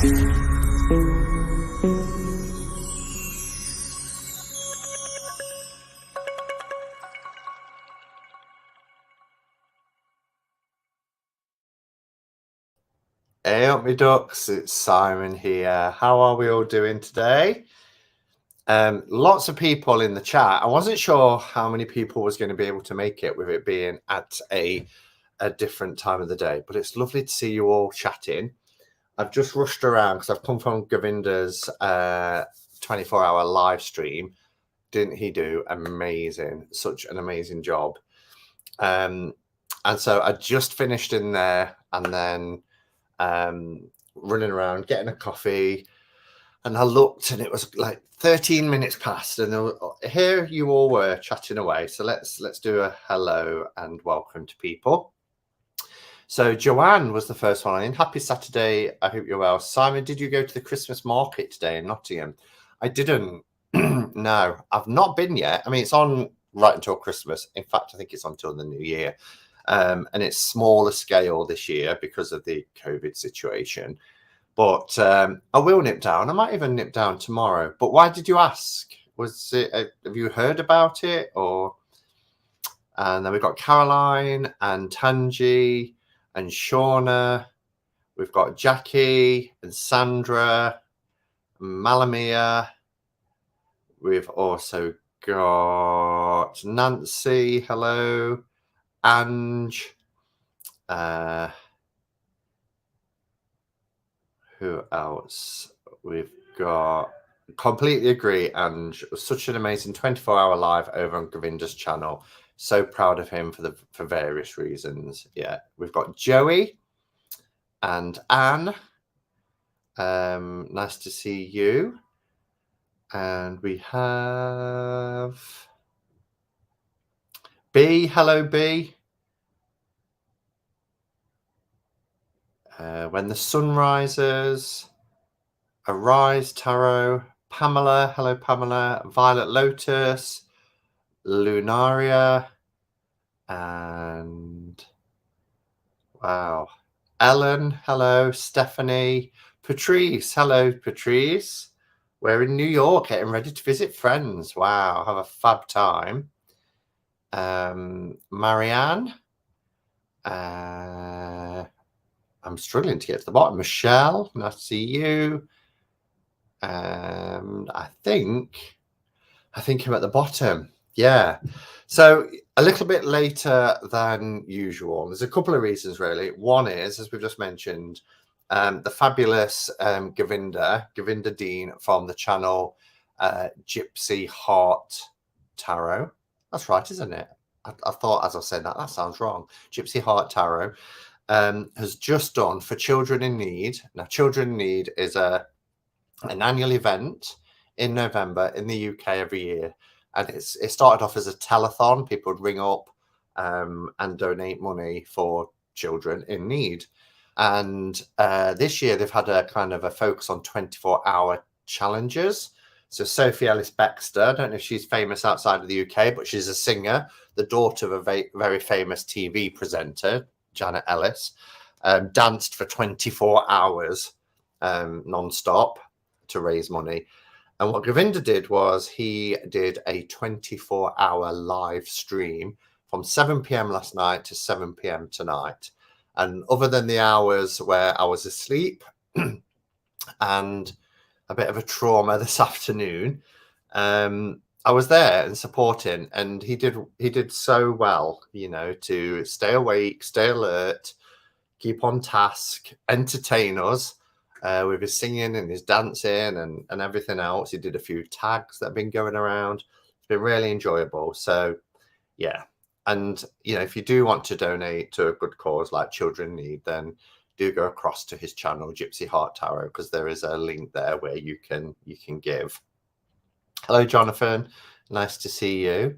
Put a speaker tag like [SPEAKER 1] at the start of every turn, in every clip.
[SPEAKER 1] Hey up me ducks, it's Simon here. How are we all doing today? Lots of people in the chat. I wasn't sure how many people was going to be able to make it with it being at a different time of the day, but it's lovely to see you all chatting. I've just rushed around because I've come from Govinda's 24-hour live stream. Didn't he do amazing? Such an amazing job. And so I just finished in there and then running around getting a coffee, and I looked and it was like 13 minutes past, and here you all were chatting away. So let's do a hello and welcome to people. So Joanne was the first one in. Happy Saturday. I hope you're well. Simon, did you go to the Christmas market today in Nottingham? I didn't. No, I've not been yet. I mean, it's on right until Christmas. In fact, I think it's until the new year. And it's smaller scale this year because of the COVID situation. But I will nip down. I might even nip down tomorrow. But why did you ask? Was it? Have you heard about it? Or and then we've got Caroline and Tanji and Shauna. We've got Jackie and Sandra, Malamia. We've also got Nancy. Hello. Ange, who else? We've got, completely agree, Ange, such an amazing 24-hour live over on Govinda's channel. So proud of him for various reasons. Yeah, we've got Joey and Anne. Nice to see you. And we have B. Hello, B. When the sun rises, Arise Tarot, Pamela, hello Pamela, Violet Lotus, Lunaria, and wow, Ellen, hello, Stephanie, Patrice, hello Patrice. We're in New York, getting ready to visit friends. Wow, have a fab time. Marianne, I'm struggling to get to the bottom. Michelle, nice to see you. And I think I'm at the bottom. Yeah. So a little bit later than usual. There's a couple of reasons, really. One is, as we've just mentioned, the fabulous Govinda Dean from the channel Gypsy Heart Tarot. That's right, isn't it? I thought, as I said that sounds wrong. Gypsy Heart Tarot has just done for Children in Need. Now, Children in Need is an annual event in November in the UK every year. And it started off as a telethon. People would ring up and donate money for children in need. And this year they've had a kind of a focus on 24-hour challenges. So Sophie Ellis Bextor, I don't know if she's famous outside of the UK, but she's a singer, the daughter of a very famous TV presenter, Janet Ellis, danced for 24 hours non-stop to raise money. And what Govinda did was he did a 24-hour live stream from 7 p.m. last night to 7 p.m. tonight. And other than the hours where I was asleep and a bit of a trauma this afternoon, I was there and supporting, and he did so well, you know, to stay awake, stay alert, keep on task, entertain us with his singing and his dancing and everything else. He did a few tags that have been going around. It's been really enjoyable. So yeah. And, you know, if you do want to donate to a good cause like Children in Need, then do go across to his channel, Gypsy Heart Tarot, because there is a link there where you can give. Hello, Jonathan. Nice to see you.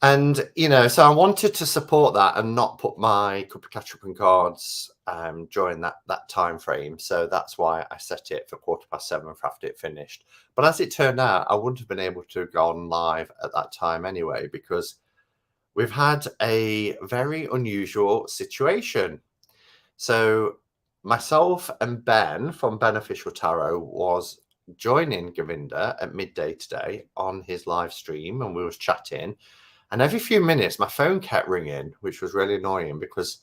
[SPEAKER 1] And, you know, so I wanted to support that and not put my Cuppa catch-up and cards during that time frame. So that's why I set it for 7:15 for after it finished. But as it turned out, I wouldn't have been able to go on live at that time anyway, because we've had a very unusual situation. So myself and Ben from Beneficial Tarot was joining Govinda at midday today on his live stream, and we was chatting. And every few minutes, my phone kept ringing, which was really annoying because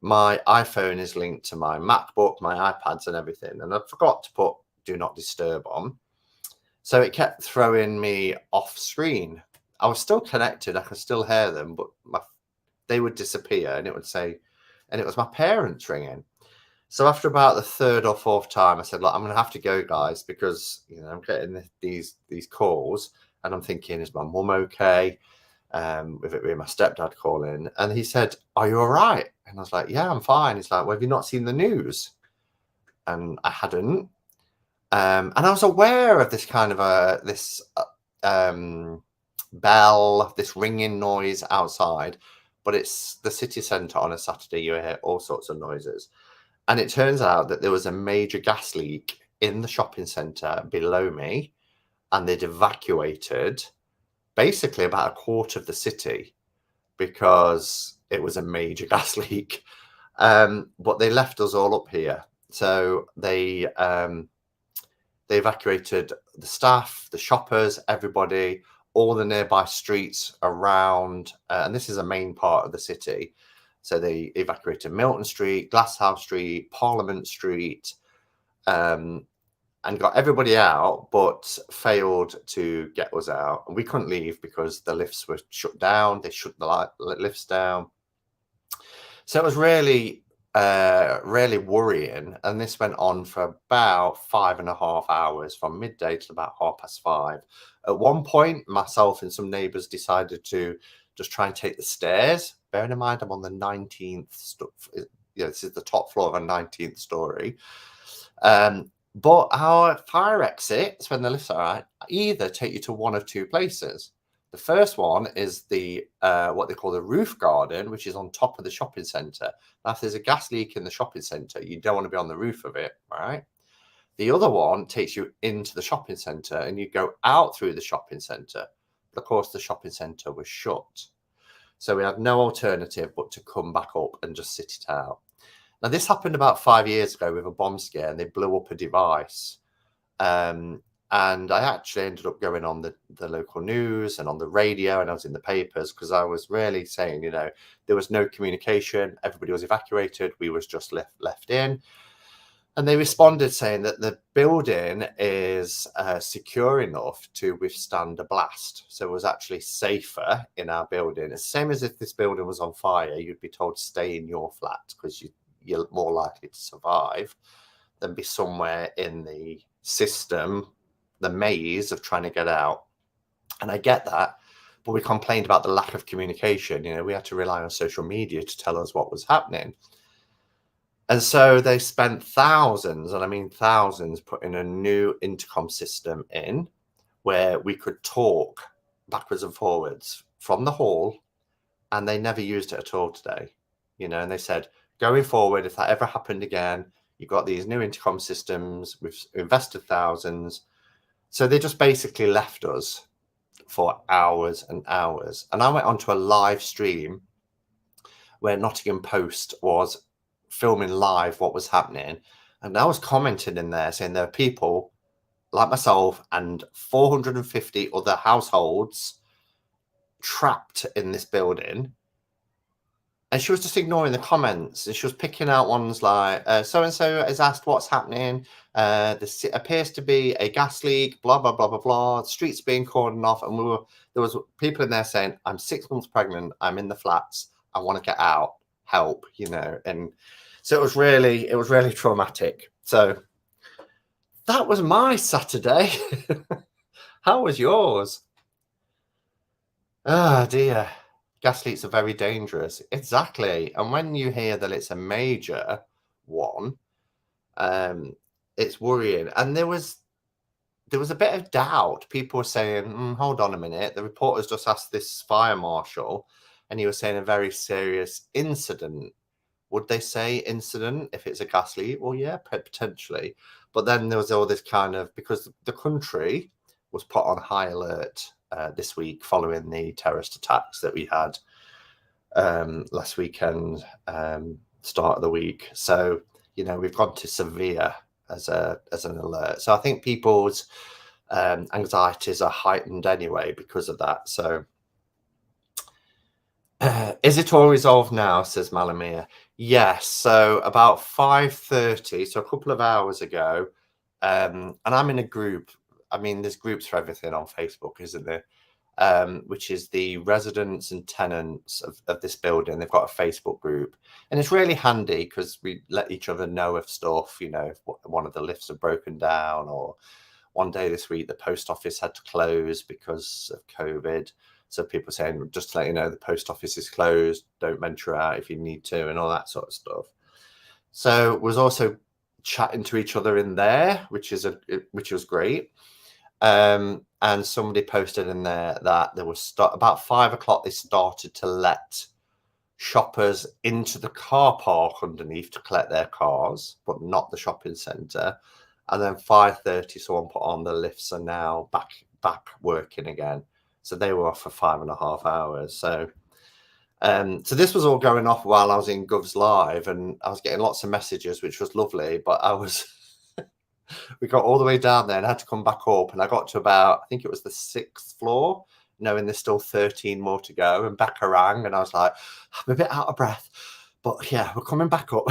[SPEAKER 1] my iPhone is linked to my MacBook, my iPads, and everything. And I forgot to put Do Not Disturb on. So it kept throwing me off screen. I was still connected. I could still hear them, but they would disappear and it would say, and it was my parents ringing. So after about the third or fourth time, I said, look, I'm going to have to go, guys, because, you know, I'm getting these calls and I'm thinking, is my mum okay? With it being my stepdad calling. And he said, are you all right? And I was like, yeah, I'm fine. He's like, well, have you not seen the news? And I hadn't. And I was aware of this kind of this bell, this ringing noise outside, but it's the city centre on a Saturday. You hear all sorts of noises. And it turns out that there was a major gas leak in the shopping centre below me, and they'd evacuated basically about a quarter of the city because it was a major gas leak. But they left us all up here. So they evacuated the staff, the shoppers, everybody, all the nearby streets around. And this is a main part of the city. So they evacuated Milton Street, Glasshouse Street, Parliament Street, and got everybody out, but failed to get us out. And we couldn't leave because the lifts were shut down. They shut the lifts down. So it was really, really worrying. And this went on for about 5.5 hours, from midday to about 5:30. At one point, myself and some neighbours decided to just try and take the stairs. Bearing in mind, I'm on the 19th. This is the top floor of a 19th story. But our fire exits, when the lifts are out, either take you to one of two places. The first one is the what they call the roof garden, which is on top of the shopping centre. Now, if there's a gas leak in the shopping centre, you don't want to be on the roof of it, right? The other one takes you into the shopping centre and you go out through the shopping centre. But of course, the shopping centre was shut. So we had no alternative but to come back up and just sit it out. Now, this happened about 5 years ago with a bomb scare, and they blew up a device. And I actually ended up going on the local news and on the radio, and I was in the papers because I was really saying, you know, there was no communication. Everybody was evacuated. We was just left in. And they responded saying that the building is secure enough to withstand a blast. So it was actually safer in our building. It's the same as if this building was on fire, you'd be told to stay in your flat because you're more likely to survive than be somewhere in the system, the maze of trying to get out. And I get that, but we complained about the lack of communication. You know, we had to rely on social media to tell us what was happening. And so they spent thousands, and I mean thousands, putting a new intercom system in where we could talk backwards and forwards from the hall, and they never used it at all today. You know, and they said, going forward, if that ever happened again, you've got these new intercom systems, we've invested thousands. So they just basically left us for hours and hours. And I went onto a live stream where Nottingham Post was filming live what was happening. And I was commenting in there saying there are people like myself and 450 other households trapped in this building. And she was just ignoring the comments, and she was picking out ones like, so-and-so has asked what's happening. There appears to be a gas leak, blah, blah, blah, blah, blah. The streets being cordoned off. And there was people in there saying, I'm 6 months pregnant. I'm in the flats. I want to get out. Help, you know. And so it was really traumatic. So that was my Saturday. How was yours? Oh, dear. Gas leaks are very dangerous. Exactly. And when you hear that it's a major one, it's worrying. And there was a bit of doubt. People were saying, hold on a minute. The reporters just asked this fire marshal, and he was saying a very serious incident. Would they say incident if it's a gas leak? Well, yeah, potentially. But then there was all this kind of, because the country was put on high alert this week following the terrorist attacks that we had last weekend, start of the week. So you know, we've gone to severe as an alert. So I think people's anxieties are heightened anyway because of that. So is it all resolved now, says Malamir? Yes. So about 5:30, so a couple of hours ago, and I'm in a group. I mean, there's groups for everything on Facebook, isn't there? Which is the residents and tenants of this building. They've got a Facebook group, and it's really handy because we let each other know of stuff. You know, if one of the lifts have broken down, or one day this week the post office had to close because of COVID. So people saying, just to let you know, the post office is closed. Don't venture out if you need to, and all that sort of stuff. So was also chatting to each other in there, which was great. And somebody posted in there that there was about 5 o'clock. They started to let shoppers into the car park underneath to collect their cars, but not the shopping centre. And then 5:30, someone put on the lifts are now back working again. So they were off for 5.5 hours. So this was all going off while I was in Gov's Live, and I was getting lots of messages, which was lovely. But we got all the way down there and had to come back up, and I got to about, I think it was the 6th floor, knowing there's still 13 more to go, and Becca rang, and I was like, I'm a bit out of breath, but yeah, we're coming back up,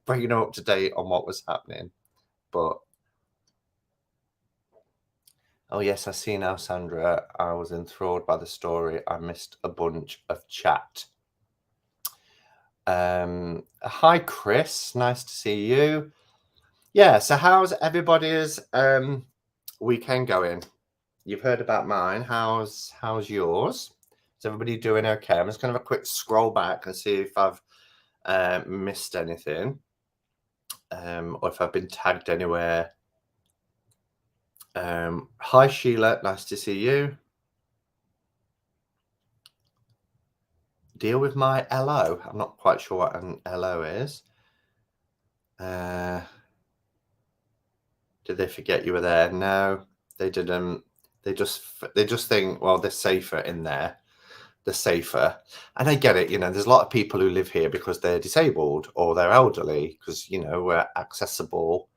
[SPEAKER 1] bringing her up to date on what was happening. But oh yes, I see now, Sandra. I was enthralled by the story. I missed a bunch of chat. Hi, Chris. Nice to see you. Yeah, so how's everybody's weekend going? You've heard about mine. How's yours? Is everybody doing okay? I'm just going to have a quick scroll back and see if I've missed anything, or if I've been tagged anywhere. Hi, Sheila. Nice to see you. Deal with my LO. I'm not quite sure what an LO is. Did they forget you were there? No, they didn't. They just think, well, they're safer in there. They're safer. And I get it. You know, there's a lot of people who live here because they're disabled or they're elderly, because, you know, we're accessible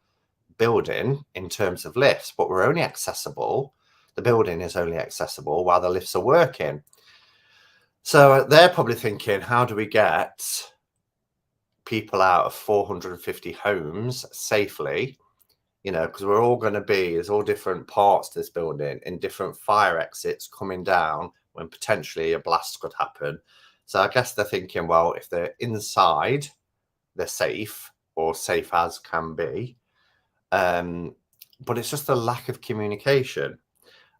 [SPEAKER 1] building in terms of lifts, but we're only accessible. The building is only accessible while the lifts are working. So they're probably thinking, how do we get people out of 450 homes safely? You know, because we're all going to be, there's all different parts to this building in different fire exits coming down when potentially a blast could happen. So I guess they're thinking, well, if they're inside, they're safe, or safe as can be. But it's just a lack of communication.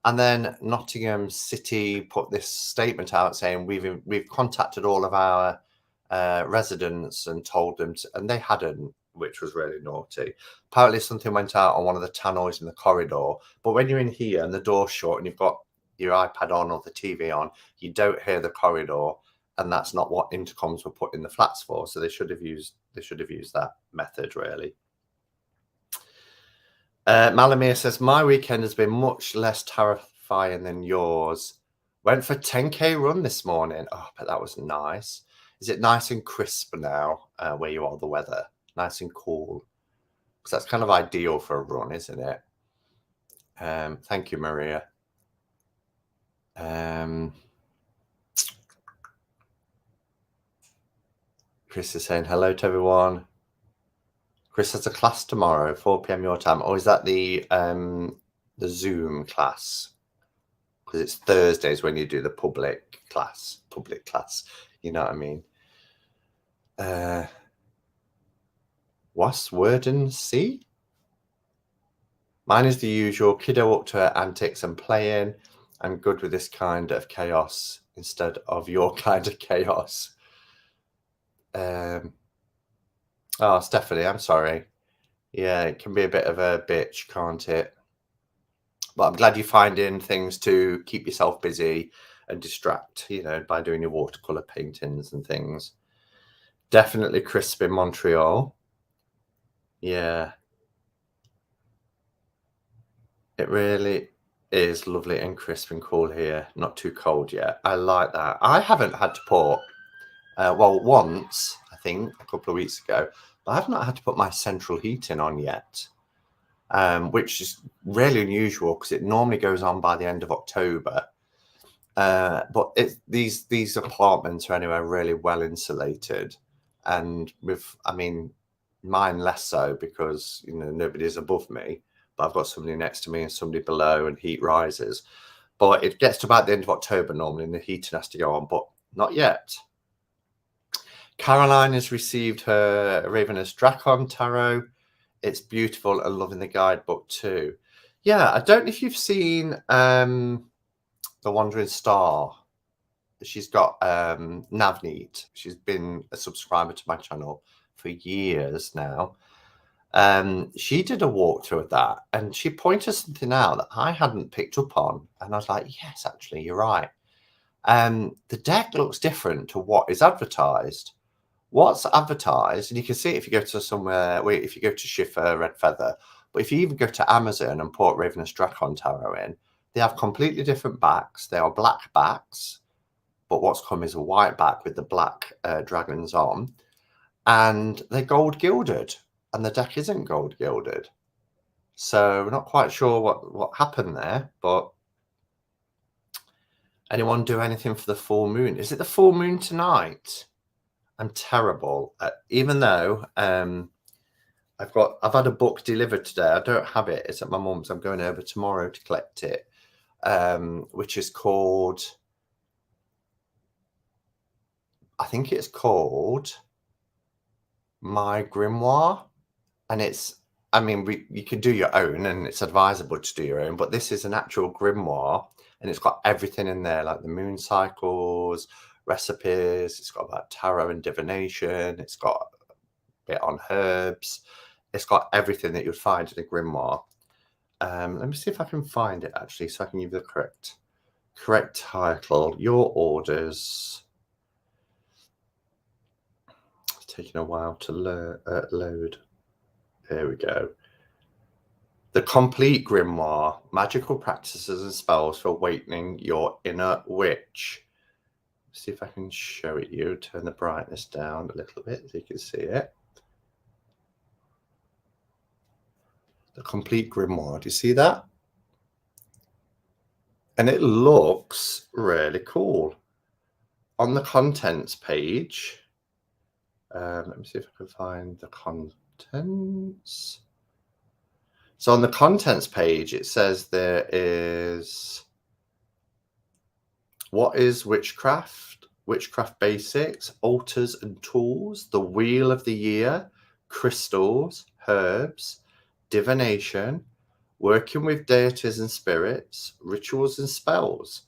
[SPEAKER 1] And then Nottingham City put this statement out saying we've contacted all of our residents and told them to, and they hadn't, which was really naughty. Apparently something went out on one of the tannoys in the corridor, but when you're in here and the door's shut and you've got your iPad on or the TV on, you don't hear the corridor, and that's not what intercoms were put in the flats for. So they should have used that method, really. Malamir says, my weekend has been much less terrifying than yours. Went for 10k run this morning. Oh, but that was nice. Is it nice and crisp now where you are, the weather? Nice and cool? Because that's kind of ideal for a run, isn't it? Thank you, Maria. Chris is saying hello to everyone. Chris has a class tomorrow, 4 p.m. your time. Or is that the Zoom class? Because it's Thursdays when you do the public class. You know what I mean? What's word and see? Mine is the usual, kiddo up to her antics and playing. I'm good with this kind of chaos instead of your kind of chaos. Oh, Stephanie, I'm sorry. Yeah, it can be a bit of a bitch, can't it? But I'm glad you're finding things to keep yourself busy and distract, you know, by doing your watercolor paintings and things. Definitely crisp in Montreal. Yeah. It really is lovely and crisp and cool here. Not too cold yet. I like that. I haven't had to put, well, once, I think, a couple of weeks ago, but I've not had to put my central heating on yet, which is really unusual because it normally goes on by the end of October. But these apartments are anyway really well insulated, and I mean, mine less so because nobody's above me, but I've got somebody next to me and somebody below, and heat rises. But it gets to about the end of October normally, and the heating has to go on, but not yet. Caroline has received her Ravenous Dracon tarot. It's beautiful and loving the guidebook too. Yeah, I don't know if you've seen The Wandering Star. She's got Navneet. She's been a subscriber to my channel for years now. She did a walkthrough of that, and she pointed something out that I hadn't picked up on, and I was like, yes, actually, you're right. The deck looks different to what is advertised. What's advertised, and you can see it if you go to somewhere, if you go to Schiffer, Red Feather, but if you even go to Amazon and put Ravenous Dracon Tarot in, they have completely different backs. They are black backs, but what's come is a white back with the black dragons on, and they're gold gilded, and the deck isn't gold gilded. So we're not quite sure what happened there, but anyone do anything for the full moon? Is it the full moon tonight? I'm terrible at, even though I've had a book delivered today. I don't have it. It's at my mum's. I'm going over tomorrow to collect it, which is called, I think it's called My Grimoire, and it's, I mean, you can do your own, and it's advisable to do your own, but this is an actual grimoire, and it's got everything in there, like the moon cycles, recipes. It's got about tarot and divination. It's got a bit on herbs. It's got everything that you'd find in a grimoire. Let me see if I can find it actually, so I can give you the correct title. Your orders. It's taking a while to load. There we go. The Complete Grimoire: Magical Practices and Spells for Awakening Your Inner Witch. See if I can show it you. Turn the brightness down a little bit so you can see it. The Complete Grimoire. Do you see that? And it looks really cool. On the contents page, let me see if I can find the contents. So on the contents page, it says there is what is witchcraft, witchcraft basics, altars and tools, the wheel of the year, crystals, herbs, divination, working with deities and spirits, rituals and spells.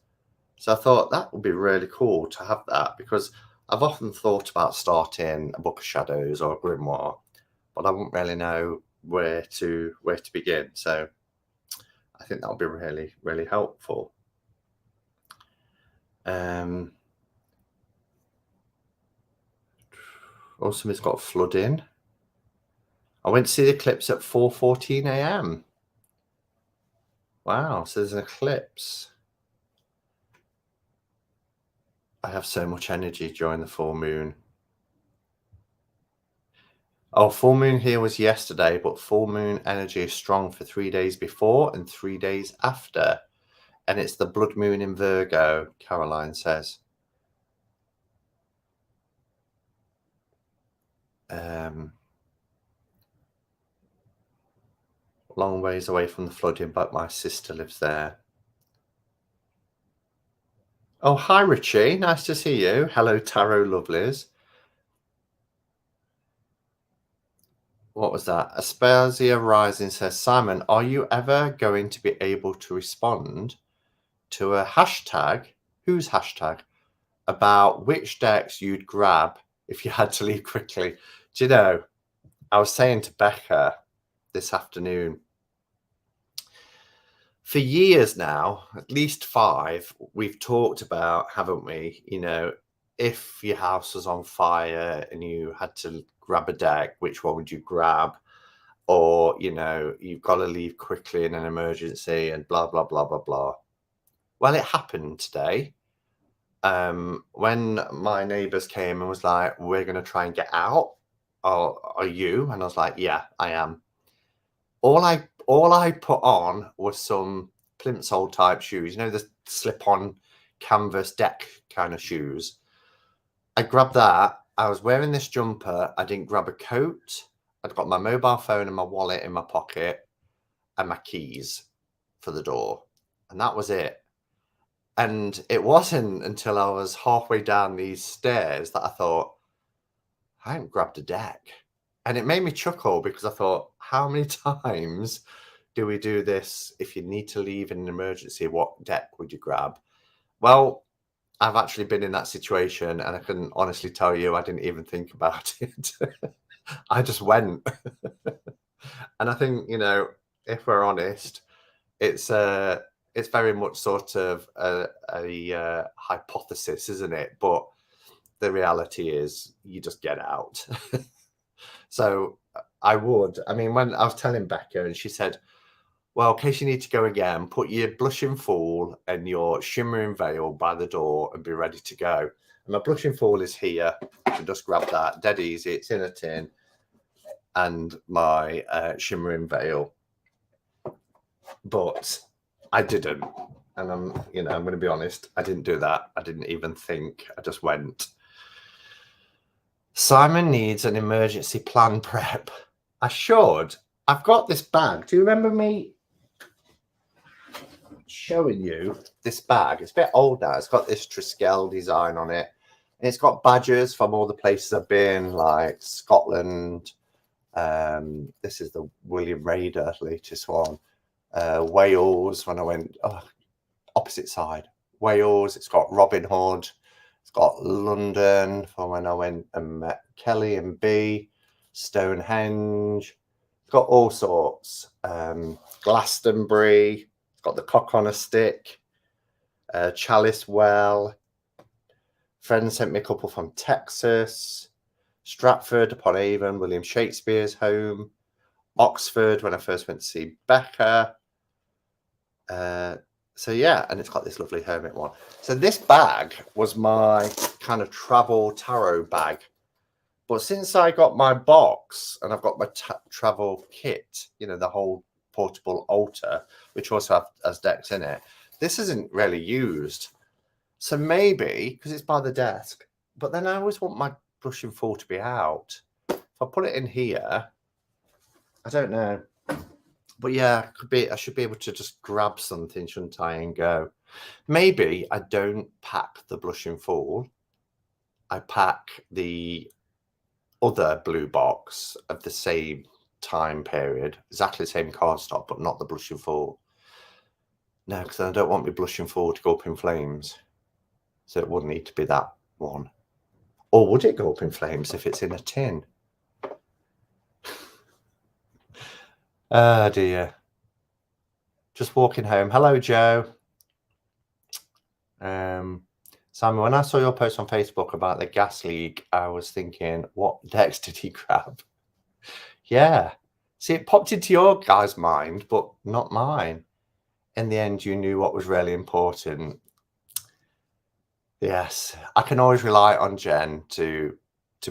[SPEAKER 1] So I thought that would be really cool to have that, because I've often thought about starting a book of shadows or a grimoire, but I wouldn't really know where to begin. So I think that would be really, really helpful. Also, it's got flooding. I went to see the eclipse at 4:14 a.m. Wow, so there's an eclipse. I have so much energy during the full moon. Oh, full moon here was yesterday, but full moon energy is strong for 3 days before and 3 days after. And it's the blood moon in Virgo, Caroline says. Long ways away from the flooding, but my sister lives there. Oh, hi, Richie. Nice to see you. Hello, Tarot Lovelies. What was that? Aspasia Rising says, Simon, are you ever going to be able to respond to a hashtag, whose hashtag, about which decks you'd grab if you had to leave quickly? Do you know, I was saying to Becca this afternoon, for years now, at least 5, we've talked about, haven't we? You know, if your house was on fire and you had to grab a deck, which one would you grab? Or, you know, you've got to leave quickly in an emergency and blah, blah, blah, blah, blah. Well, it happened today. When my neighbours came and was like, we're going to try and get out "Oh, are you?" And I was like, "Yeah, I am." All I put on was some plimsoll type shoes, the slip-on canvas deck kind of shoes. I grabbed that. I was wearing this jumper. I didn't grab a coat. I'd got my mobile phone and my wallet in my pocket and my keys for the door. And that was it. And it wasn't until I was halfway down these stairs that I thought, I haven't grabbed a deck. And it made me chuckle because I thought, how many times do we do this? If you need to leave in an emergency, what deck would you grab? Well, I've actually been in that situation, and I can honestly tell you, I didn't even think about it. I just went. And I think, if we're honest, it's very much sort of a hypothesis, isn't it? But the reality is you just get out. So I mean, when I was telling Becca and she said, well, in case you need to go again, put your blushing fool and your shimmering veil by the door and be ready to go. And my blushing fool is here. I can just grab that. Dead easy. It's in a tin. And my shimmering veil. But I didn't. And I'm going to be honest. I didn't do that. I didn't even think. I just went. Simon needs an emergency plan prep. I should. I've got this bag. Do you remember me showing you this bag? It's a bit old now. It's got this Triskel design on it. And it's got badges from all the places I've been, like Scotland. This is the William Raider latest one. Wales, when I went opposite side. Wales. It's got Robin Hood. It's got London for when I went and met Kelly and B. Stonehenge. It's got all sorts. Glastonbury. It's got the Cock on a Stick. Chalice Well. Friends sent me a couple from Texas. Stratford upon Avon, William Shakespeare's home. Oxford when I first went to see Becca. So yeah, and it's got this lovely hermit one. So this bag was my kind of travel tarot bag. But since I got my box and I've got my travel kit, the whole portable altar, which also has decks in it, this isn't really used. So maybe, because it's by the desk, but then I always want my blushing fool to be out. If I put it in here, I don't know. But yeah, I should be able to just grab something, shouldn't I, and go. Maybe I don't pack the blushing fool. I pack the other blue box of the same time period, exactly the same cardstock, but not the blushing fool. No, because I don't want my blushing fool to go up in flames. So it wouldn't need to be that one. Or would it go up in flames if it's in a tin? Oh dear. Just walking home. Hello, Joe. Simon, when I saw your post on Facebook about the gas leak, I was thinking, what decks did he grab? Yeah. See, it popped into your guy's mind, but not mine. In the end, you knew what was really important. Yes, I can always rely on Jen to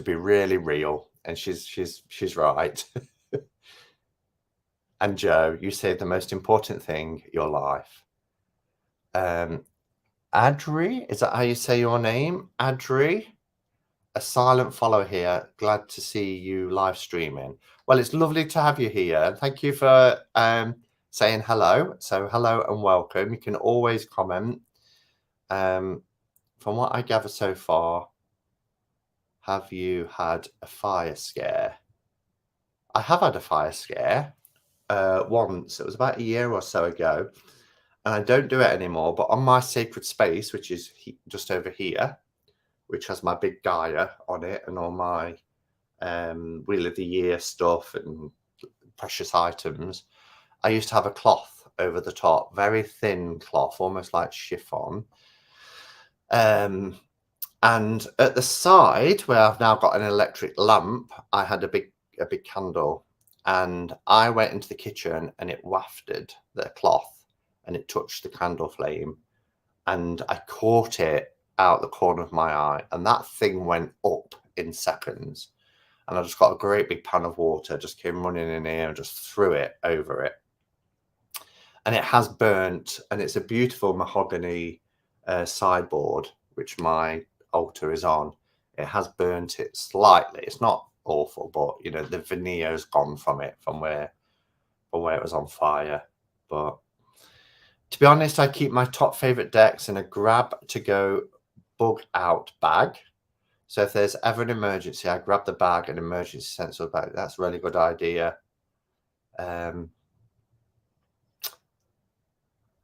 [SPEAKER 1] be really real, and she's right. And Joe, you say the most important thing, your life. Adri, is that how you say your name? Adri, a silent follow here. Glad to see you live streaming. Well, it's lovely to have you here. Thank you for saying hello. So hello and welcome. You can always comment. From what I gather so far, have you had a fire scare? I have had a fire scare once. It was about a year or so ago. And I don't do it anymore, but on my sacred space, which is just over here, which has my big Gaia on it and all my Wheel of the Year stuff and precious items, I used to have a cloth over the top, very thin cloth, almost like chiffon. And at the side, where I've now got an electric lamp, I had a big candle. And I went into the kitchen and it wafted the cloth. And it touched the candle flame, and I caught it out the corner of my eye, and that thing went up in seconds. And I just got a great big pan of water, just came running in here and just threw it over it. And it has burnt, and it's a beautiful mahogany sideboard, which my altar is on. It has burnt it slightly. It's not awful, but you know, the veneer's gone from it, from where it was on fire. But to be honest, I keep my top favorite decks in a grab to go bug out bag. So if there's ever an emergency, I grab the bag, an emergency sensor bag. That's a really good idea.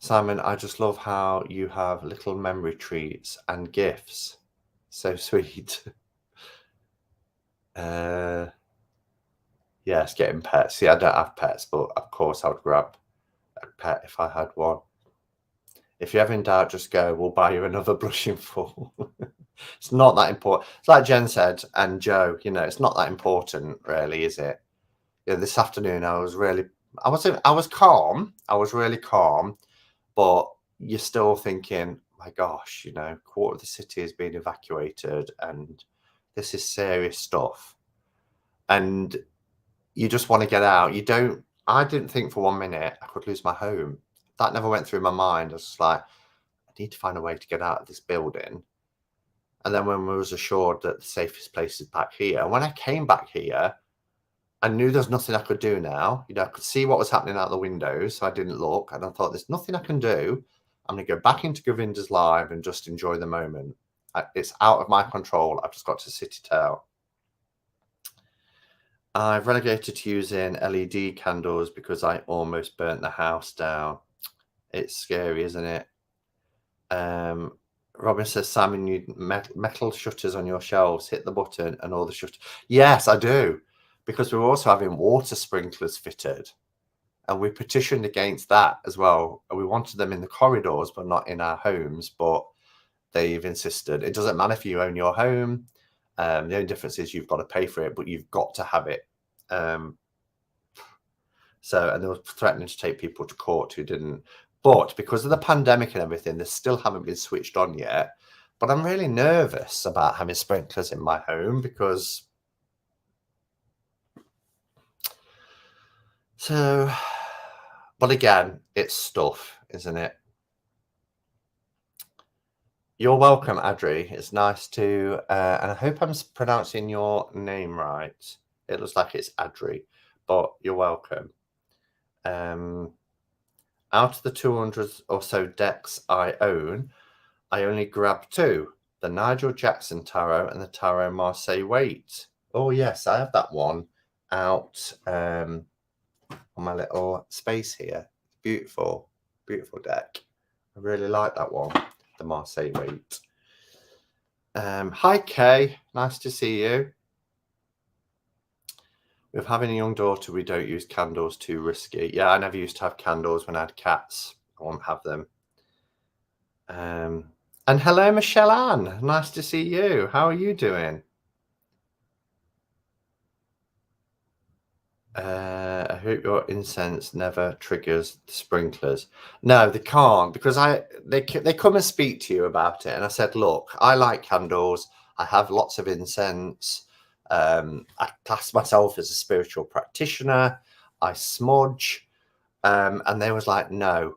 [SPEAKER 1] Simon, I just love how you have little memory treats and gifts. So sweet. Yes, getting pets. See, I don't have pets, but of course I would grab a pet if I had one. If you're ever in doubt, just go, we'll buy you another brushing full. It's not that important. It's like Jen said, and Joe, you know, it's not that important really, is it? You know, this afternoon I was calm. I was really calm, but you're still thinking, my gosh, you know, quarter of the city is being evacuated and this is serious stuff. And you just want to get out. I didn't think for 1 minute I could lose my home. That never went through my mind. I was just like, I need to find a way to get out of this building. And then when we was assured that the safest place is back here, when I came back here, I knew there's nothing I could do now. You know, I could see what was happening out the windows, so I didn't look. And I thought, there's nothing I can do. I'm going to go back into Govinda's live and just enjoy the moment. It's out of my control. I've just got to sit it out. I've relegated to using LED candles because I almost burnt the house down. It's scary, isn't it? Robin says, Simon, you need metal shutters on your shelves. Hit the button and all the shutters. Yes, I do. Because we're also having water sprinklers fitted. And we petitioned against that as well. And we wanted them in the corridors, but not in our homes. But they've insisted. It doesn't matter if you own your home. The only difference is you've got to pay for it, but you've got to have it. And they were threatening to take people to court who didn't. But because of the pandemic and everything, they still haven't been switched on yet. But I'm really nervous about having sprinklers in my home because... So, but again, it's stuff, isn't it? You're welcome, Adri. It's nice to, and I hope I'm pronouncing your name right. It looks like it's Adri, but you're welcome. Out of the 200 or so decks I own, I only grab 2, the Nigel Jackson Tarot and the Tarot Marseille Waite. Oh yes, I have that one out on my little space here. Beautiful, beautiful deck. I really like that one, the Marseille Waite. Hi Kay, nice to see you. With having a young daughter, we don't use candles, too risky. Yeah, I never used to have candles when I had cats. I won't have them. And hello, Michelle Ann. Nice to see you. How are you doing? I hope your incense never triggers the sprinklers. No, they can't, because they come and speak to you about it. And I said, look, I like candles. I have lots of incense. I class myself as a spiritual practitioner. I smudge. And they was like, no,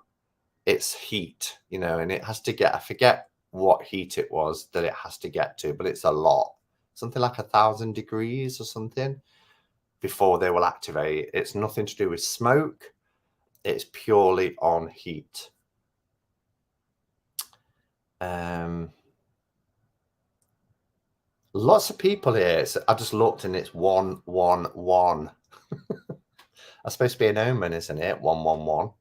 [SPEAKER 1] it's heat, you know, and it has to get, I forget what heat it was that it has to get to, but it's a lot. Something like 1,000 degrees or something before they will activate. It's nothing to do with smoke. It's purely on heat. Lots of people here. So I just looked and it's 111. That's supposed to be an omen, isn't it? 111.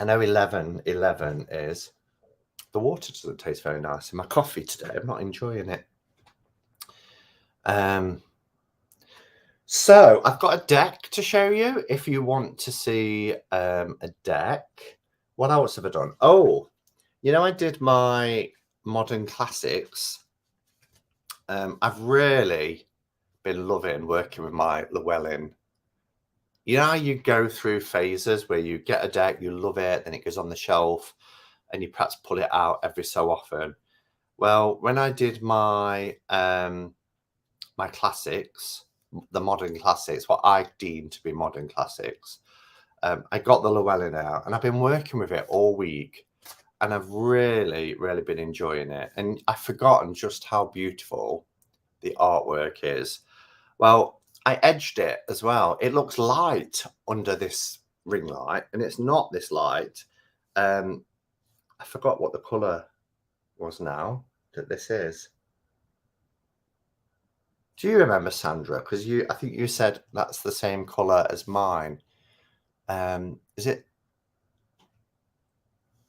[SPEAKER 1] I know 11 is. The water doesn't taste very nice in my coffee today. I'm not enjoying it. So I've got a deck to show you if you want to see a deck. What else have I done? Oh, you know, I did my modern classics. I've really been loving working with my Llewellyn. You know how you go through phases where you get a deck, you love it, then it goes on the shelf and you perhaps pull it out every so often. Well, when I did my my classics, the modern classics, what I deem to be modern classics. I got the Llewellyn out and I've been working with it all week and I've really, really been enjoying it. And I've forgotten just how beautiful the artwork is. Well, I edged it as well. It looks light under this ring light and it's not this light. I forgot what the colour was now that this is. Do you remember, Sandra? Because I think you said that's the same colour as mine. Is it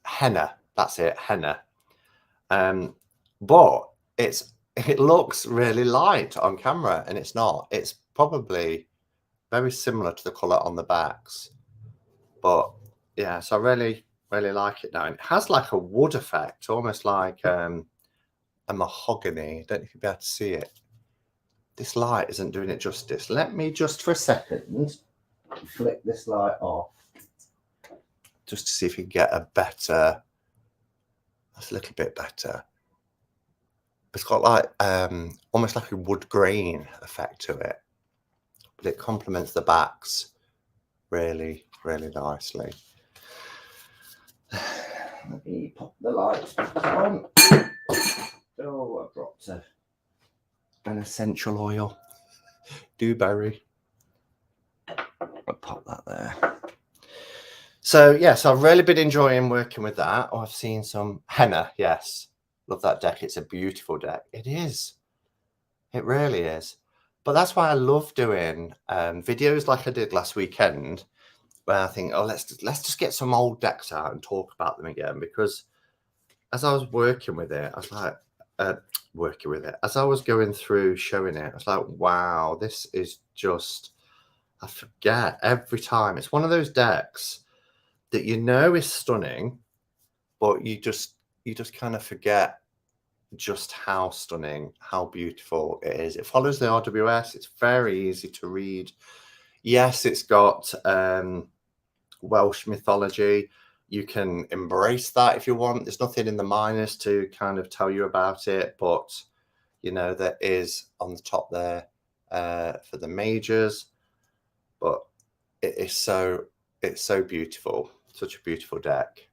[SPEAKER 1] henna? That's it, henna. But it looks really light on camera and it's not. It's probably very similar to the colour on the backs. But yeah, so I really, really like it now. And it has like a wood effect, almost like a mahogany. I don't know if you'll be able to see it. This light isn't doing it justice. Let me just for a second flick this light off just to see if you can get a better, that's a little bit better. It's got like almost like a wood grain effect to it, but it complements the backs really, really nicely. Let me pop the lights back on. Oh, I dropped an essential oil. Dewberry. I'll pop that there. So, yes, I've really been enjoying working with that. Oh, I've seen some henna, yes. Love that deck. It's a beautiful deck. It is. It really is. But that's why I love doing videos like I did last weekend, where I think, oh, let's just get some old decks out and talk about them again. Because as I was working with it, I was like, as I was going through showing it, I was like, wow, this is just, I forget every time. It's one of those decks that you know is stunning, but you just kind of forget just how stunning, how beautiful it is. It follows the RWS. It's very easy to read. Yes, it's got Welsh mythology. You can embrace that if you want. There's nothing in the minors to kind of tell you about it, but you know, there is on the top there for the majors. But it's so beautiful. Such a beautiful deck.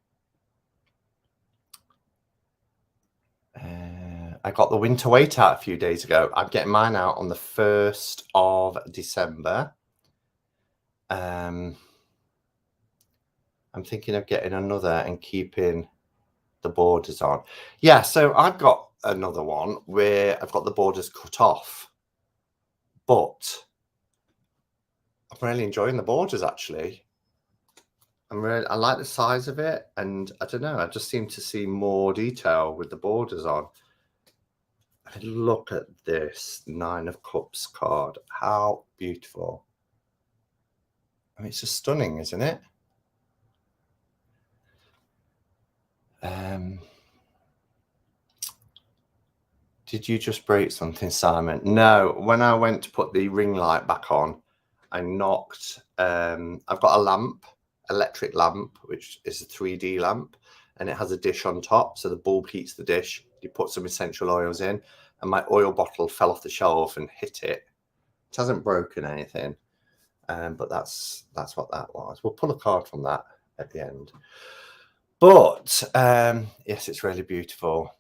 [SPEAKER 1] I got the winter weight out a few days ago. I'm getting mine out on the 1st of December. I'm thinking of getting another and keeping the borders on. Yeah, so I've got another one where I've got the borders cut off, but I'm really enjoying the borders actually. I like the size of it, and I don't know, I just seem to see more detail with the borders on. And look at this 9 of Cups card. How beautiful. I mean, it's just stunning, isn't it? Did you just break something, Simon? No, when I went to put the ring light back on, I knocked, I've got a lamp, electric lamp, which is a 3D lamp, and it has a dish on top. So the bulb heats the dish. You put some essential oils in, and my oil bottle fell off the shelf and hit it. It hasn't broken anything, but that's what that was. We'll pull a card from that at the end. But yes, it's really beautiful.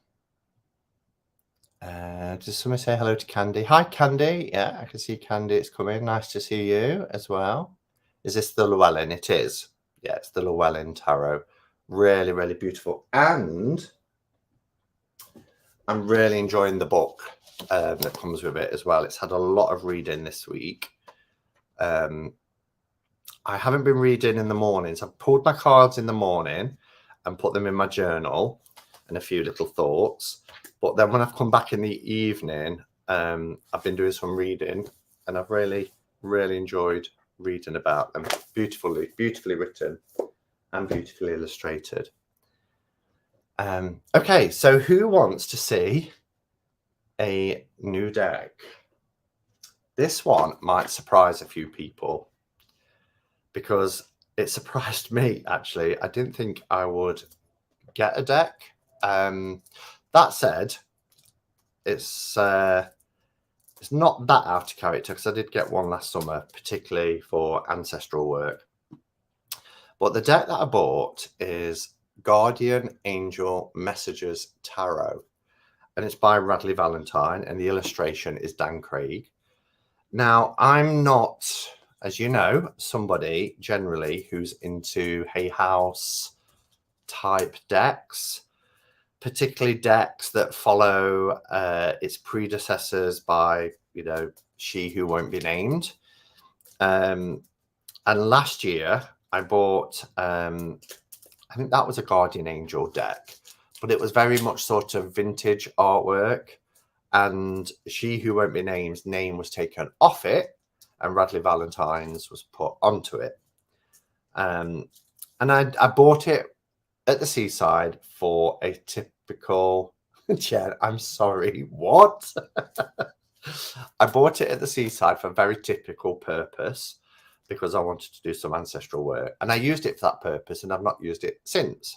[SPEAKER 1] Does someone say hello to Candy? Hi, Candy. Yeah, I can see Candy. It's coming. Nice to see you as well. Is this the Llewellyn? It is. Yeah, it's the Llewellyn Tarot. Really, really beautiful. And I'm really enjoying the book that comes with it as well. It's had a lot of reading this week. I haven't been reading in the mornings. I've pulled my cards in the morning and put them in my journal and a few little thoughts. But then when I've come back in the evening, I've been doing some reading, and I've really, really enjoyed reading about them. Beautifully written and beautifully illustrated. Okay, so who wants to see a new deck? This one might surprise a few people because it surprised me, actually. I didn't think I would get a deck. That said, it's it's not that out of character because I did get one last summer, particularly for ancestral work. But the deck that I bought is Guardian Angel Messages Tarot, and it's by Radley Valentine, and the illustration is Dan Craig. Now, I'm not, as you know, somebody generally who's into Hay House type decks, particularly decks that follow its predecessors by, you know, She Who Won't Be Named. And last year I bought, I think that was a Guardian Angel deck, but it was very much sort of vintage artwork, and She Who Won't Be Named's name was taken off it and Radley Valentine's was put onto it. And I bought it at the seaside for a typical, Jen, I'm sorry, what? I bought it at the seaside for a very typical purpose because I wanted to do some ancestral work, and I used it for that purpose, and I've not used it since.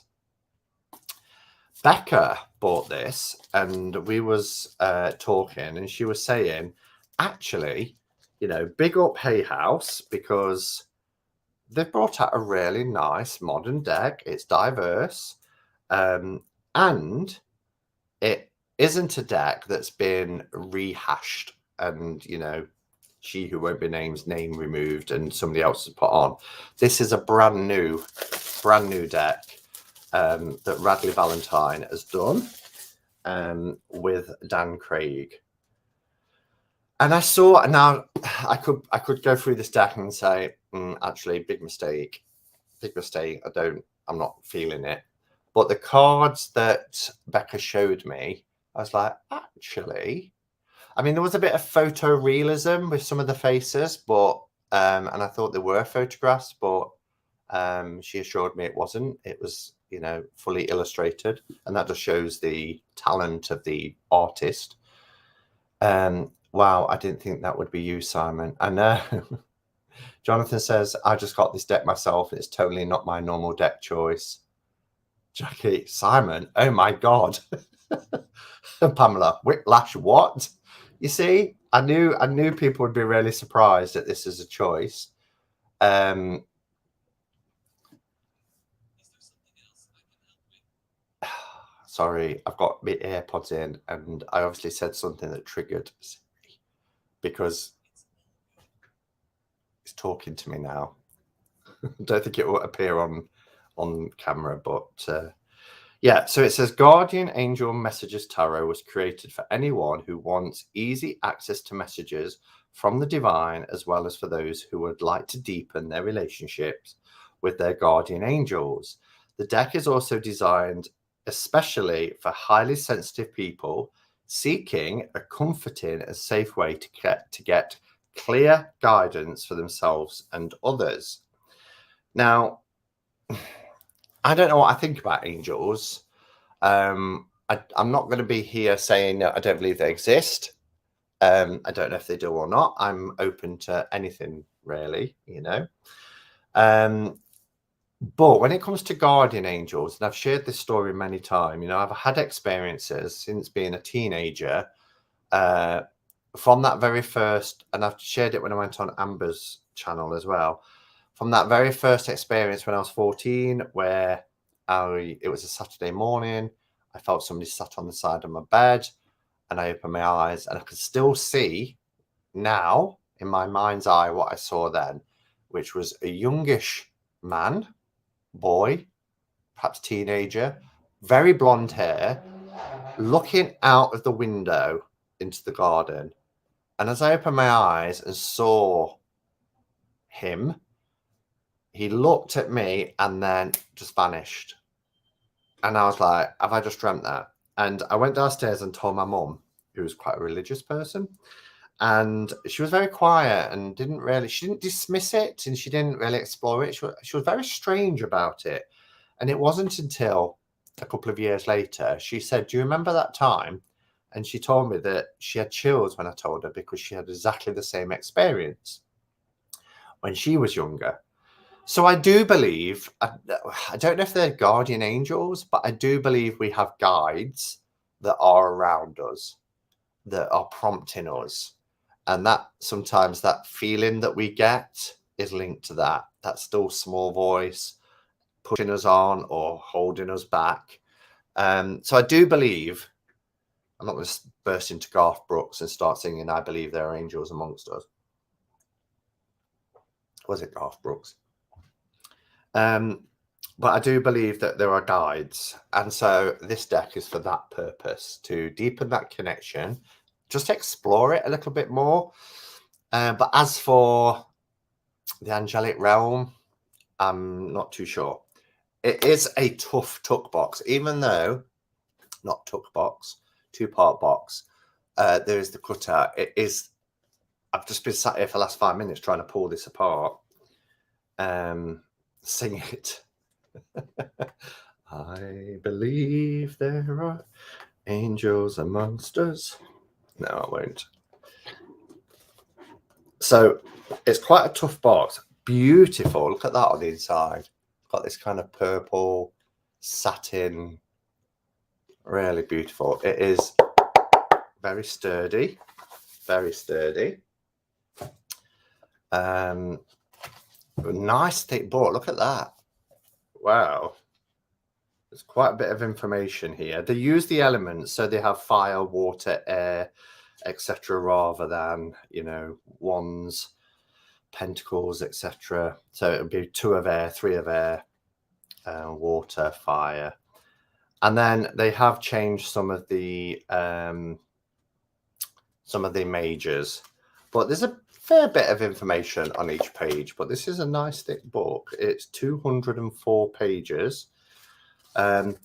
[SPEAKER 1] Becca bought this, and we was talking, and she was saying, actually, you know, big up Hay House because they've brought out a really nice modern deck. It's diverse, and it isn't a deck that's been rehashed and, you know, She Who Won't Be Named's name removed and somebody else has put on. This is a brand new deck that Radley Valentine has done with Dan Craig. And I saw, now I could go through this deck and say, actually, big mistake. I'm not feeling it. But the cards that Becca showed me, I was like, actually, I mean, there was a bit of photorealism with some of the faces, but and I thought they were photographs, but she assured me it wasn't. It was, you know, fully illustrated, and that just shows the talent of the artist. Wow, I didn't think that would be you, Simon. I know. Jonathan says, I just got this deck myself. It's totally not my normal deck choice. Jackie, Simon, oh my God. Pamela, Whiplash, what? You see, I knew people would be really surprised that this is a choice. Sorry, I've got my AirPods in, and I obviously said something that triggered Siri because it's talking to me now. I don't think it will appear on camera, but yeah. So it says Guardian Angel Messages Tarot was created for anyone who wants easy access to messages from the divine, as well as for those who would like to deepen their relationships with their guardian angels. The deck is also designed especially for highly sensitive people seeking a comforting and safe way to get clear guidance for themselves and others. Now, I don't know what I think about angels. I'm not going to be here saying that I don't believe they exist. I don't know if they do or not. I'm open to anything, really, you know. But when it comes to guardian angels, and I've shared this story many times, you know, I've had experiences since being a teenager from that very first, and I've shared it when I went on Amber's channel as well, from that very first experience when I was 14, where it was a Saturday morning, I felt somebody sat on the side of my bed, and I opened my eyes, and I could still see now in my mind's eye what I saw then, which was a youngish man, boy, perhaps teenager, very blonde hair, looking out of the window into the garden. And as I opened my eyes and saw him, he looked at me and then just vanished. And I was like, have I just dreamt that? And I went downstairs and told my mum, who was quite a religious person. And she was very quiet and she didn't dismiss it, and she didn't really explore it. She was very strange about it. And it wasn't until a couple of years later, she said, do you remember that time? And she told me that she had chills when I told her, because she had exactly the same experience when she was younger. So I do believe, I don't know if they're guardian angels, but I do believe we have guides that are around us, that are prompting us. And that sometimes that feeling that we get is linked to that still small voice pushing us on or holding us back. So I do believe, I'm not going to burst into Garth Brooks and start singing I Believe There Are Angels Amongst Us. Was it Garth Brooks? But I do believe that there are guides. And so this deck is for that purpose, to deepen that connection, just explore it a little bit more. But as for the angelic realm, I'm not too sure. It is a tough tuck box, even though, not tuck box, 2-part box. There is the cutout. It is, I've just been sat here for the last 5 minutes trying to pull this apart. Sing it. I believe there are angels amongst us. No, I won't. So it's quite a tough box. Beautiful. Look at that on the inside. Got this kind of purple satin. Really beautiful. It is very sturdy. Very sturdy. Nice thick book. Look at that. Wow. There's quite a bit of information here. They use the elements, so they have fire, water, air, etc., rather than, you know, wands, pentacles, etc. So it would be 2 of air, 3 of air, water, fire. And then they have changed some of the majors, but there's a fair bit of information on each page. But this is a nice thick book. It's 204 pages. But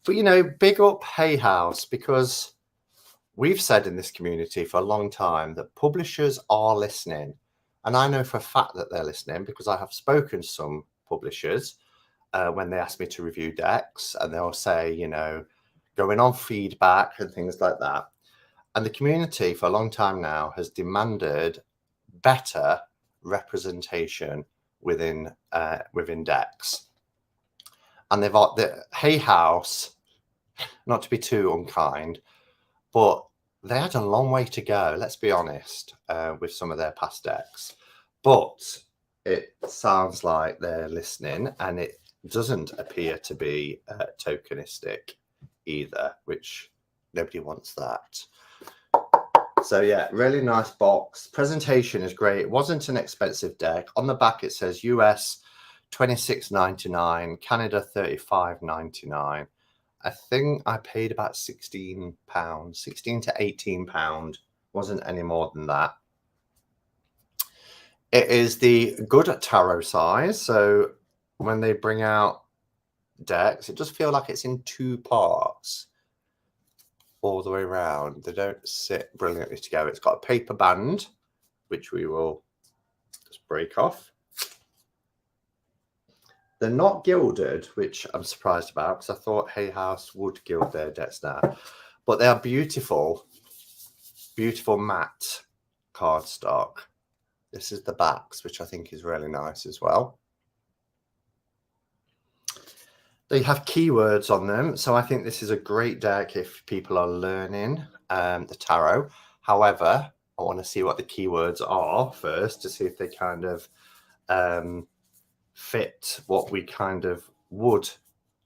[SPEAKER 1] you know, big up Hay House, because we've said in this community for a long time that publishers are listening, and I know for a fact that they're listening because I have spoken to some publishers when they ask me to review decks, and they'll say, you know, going on feedback and things like that. And the community for a long time now has demanded better representation within decks. And they've got the Hay House, not to be too unkind, but they had a long way to go, let's be honest, with some of their past decks. But it sounds like they're listening, and it doesn't appear to be tokenistic either, which nobody wants that. So yeah, really nice box. Presentation is great. It wasn't an expensive deck. On the back it says US $26.99, Canada $35.99. I think I paid about £16, 16 to £18. Wasn't any more than that. It is the good tarot size. So when they bring out decks, it does feel like it's in 2 parts all the way around. They don't sit brilliantly together. It's got a paper band, which we will just break off. They're not gilded, which I'm surprised about, because I thought Hay House would gild their decks now. But they are beautiful, beautiful matte cardstock. This is the backs, which I think is really nice as well. They have keywords on them, so I think this is a great deck if people are learning the tarot. However, I want to see what the keywords are first to see if they kind of fit what we kind of would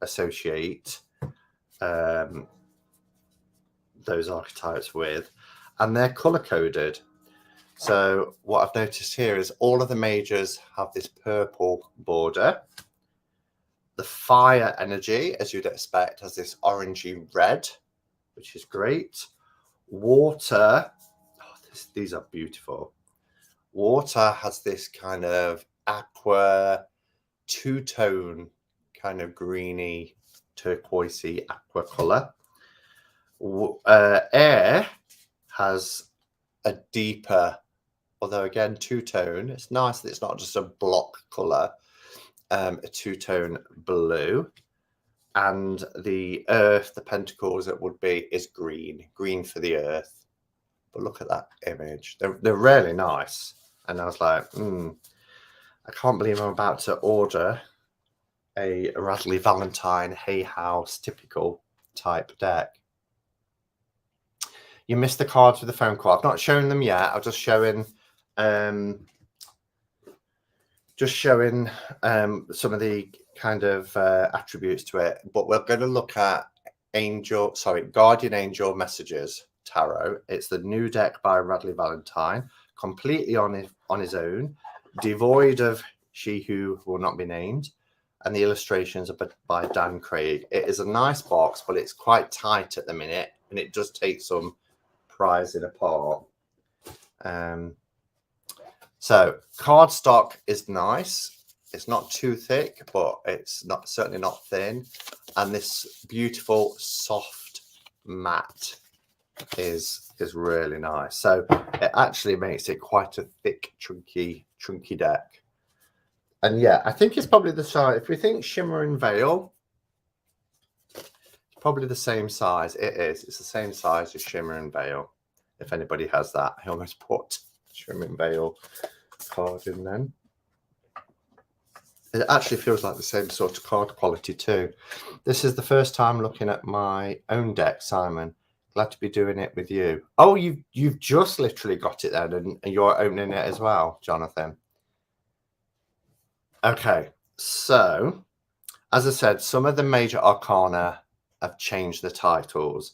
[SPEAKER 1] associate those archetypes with, and they're color coded. So what I've noticed here is all of the majors have this purple border. The fire energy, as you'd expect, has this orangey red, which is great. Water, these are beautiful. Water has this kind of aqua, 2-tone, kind of greeny, turquoisey aqua color. Air has a deeper, although again 2-tone. It's nice that it's not just a block color. A 2-tone blue, and the earth, the pentacles, it would be, is green for the earth. But look at that image. They're really nice. And I was like, I can't believe I'm about to order a Radley Valentine Hay House typical type deck. You missed the cards with the phone call. I've not shown them yet. I'm just showing some of the kind of attributes to it. But we're going to look at Guardian Angel Messages Tarot. It's the new deck by Radley Valentine, completely on his own, devoid of She Who Will Not Be Named, and the illustrations are by Dan Craig. It is a nice box, but it's quite tight at the minute, and it does take some prizing apart. So cardstock is nice. It's not too thick, but it's certainly not thin. And this beautiful soft matte is really nice. So it actually makes it quite a thick, chunky deck. And yeah, I think it's probably the size. If we think Shimmer and Veil, it's probably the same size. It is. It's the same size as Shimmer and Veil. If anybody has that, I almost put Shimmer and Veil card in then. It actually feels like the same sort of card quality too. This is the first time looking at my own deck, Simon. Glad to be doing it with you. Oh, you've just literally got it then, and you're opening it as well, Jonathan. Okay, so as I said, some of the major arcana have changed the titles.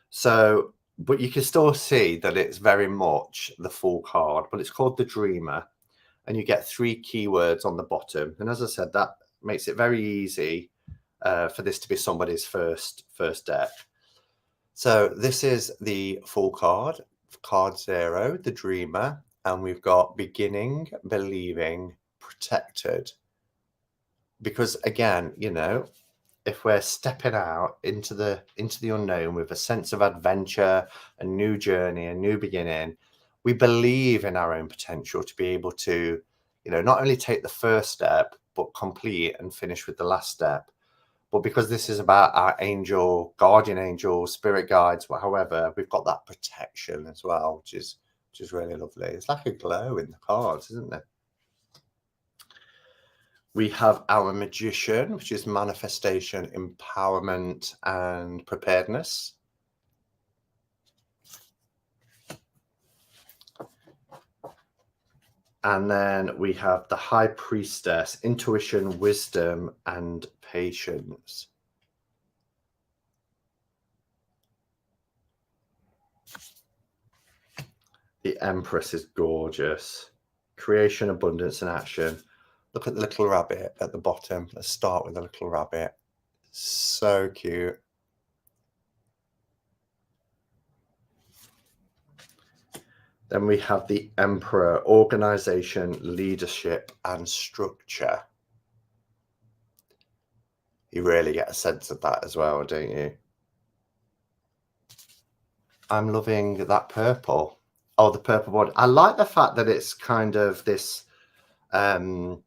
[SPEAKER 1] So, but you can still see that it's very much the full card, but it's called the Dreamer. And you get 3 keywords on the bottom. And as I said, that makes it very easy for this to be somebody's first deck. So this is the full card, card 0, the Dreamer. And we've got Beginning, Believing, Protected. Because again, you know, if we're stepping out into the unknown with a sense of adventure, a new journey, a new beginning, we believe in our own potential to be able to, you know, not only take the first step, but complete and finish with the last step. But because this is about our angel, guardian angel, spirit guides, however, we've got that protection as well, which is really lovely. It's like a glow in the cards, isn't it? We have our Magician, which is manifestation, empowerment, and preparedness. And then we have the High Priestess, intuition, wisdom, and patience. The Empress is gorgeous. Creation, abundance, and action. Look at the little rabbit at the bottom. Let's start with the little rabbit. So cute. Then we have the Emperor, organization, leadership, and structure. You really get a sense of that as well, don't you? I'm loving that purple. Oh, the purple one. I like the fact that it's kind of this, the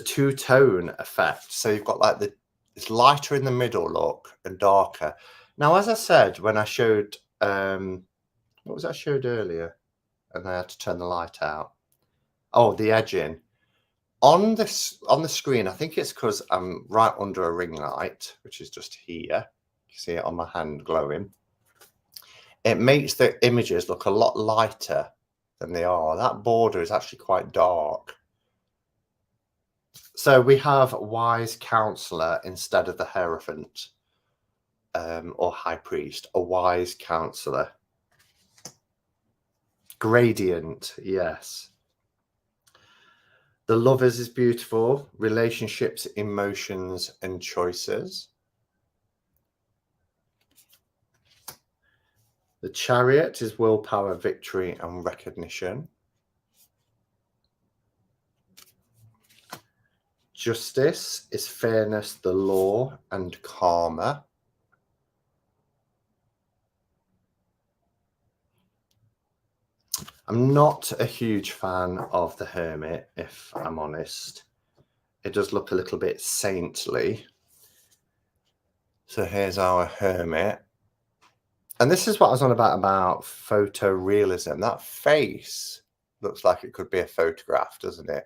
[SPEAKER 1] two-tone effect. So you've got like it's lighter in the middle look and darker. Now, as I said, when I showed, what was that I showed earlier? And I had to turn the light out. Oh, the edging. On the screen, I think it's because I'm right under a ring light, which is just here. You see it on my hand glowing. It makes the images look a lot lighter than they are. That border is actually quite dark. So we have Wise Counselor instead of the Hierophant, or High Priest, a Wise Counselor. Gradient, yes. The Lovers is beautiful. Relationships, emotions, and choices. The Chariot is willpower, victory, and recognition. Justice is fairness, the law, and karma. I'm not a huge fan of the Hermit, if I'm honest. It does look a little bit saintly. So here's our Hermit. And this is what I was on about photorealism. That face looks like it could be a photograph, doesn't it?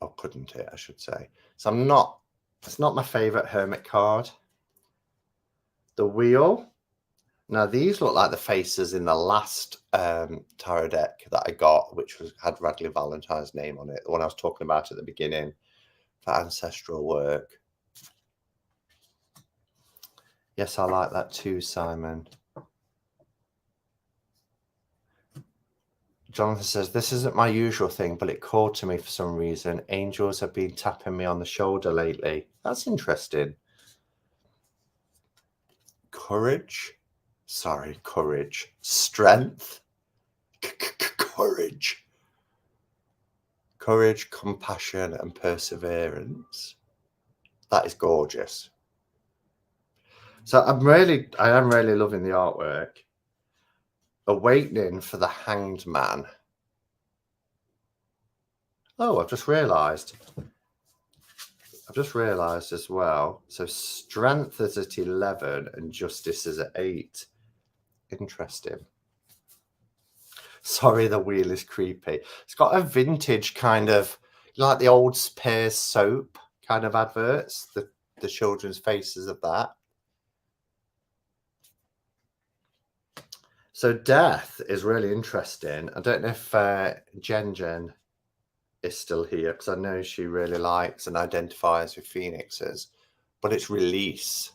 [SPEAKER 1] Or couldn't it, I should say. So it's not my favorite Hermit card. The wheel. Now, these look like the faces in the last tarot deck that I got, which had Radley Valentine's name on it, the one I was talking about at the beginning for ancestral work. Yes, I like that too, Simon. Jonathan says, this isn't my usual thing, but it called to me for some reason. Angels have been tapping me on the shoulder lately. That's interesting. Courage. Sorry, courage. Strength. Courage. Courage, compassion, and perseverance. That is gorgeous. So I am really loving the artwork. Awakening for the Hanged Man. Oh, I've just realised as well. So strength is at 11 and justice is at 8. Interesting. Sorry, the wheel is creepy. It's got a vintage kind of, like the old Pears soap kind of adverts, the children's faces of that. So death is really interesting. I don't know if Jen is still here, because I know she really likes and identifies with phoenixes, but it's release.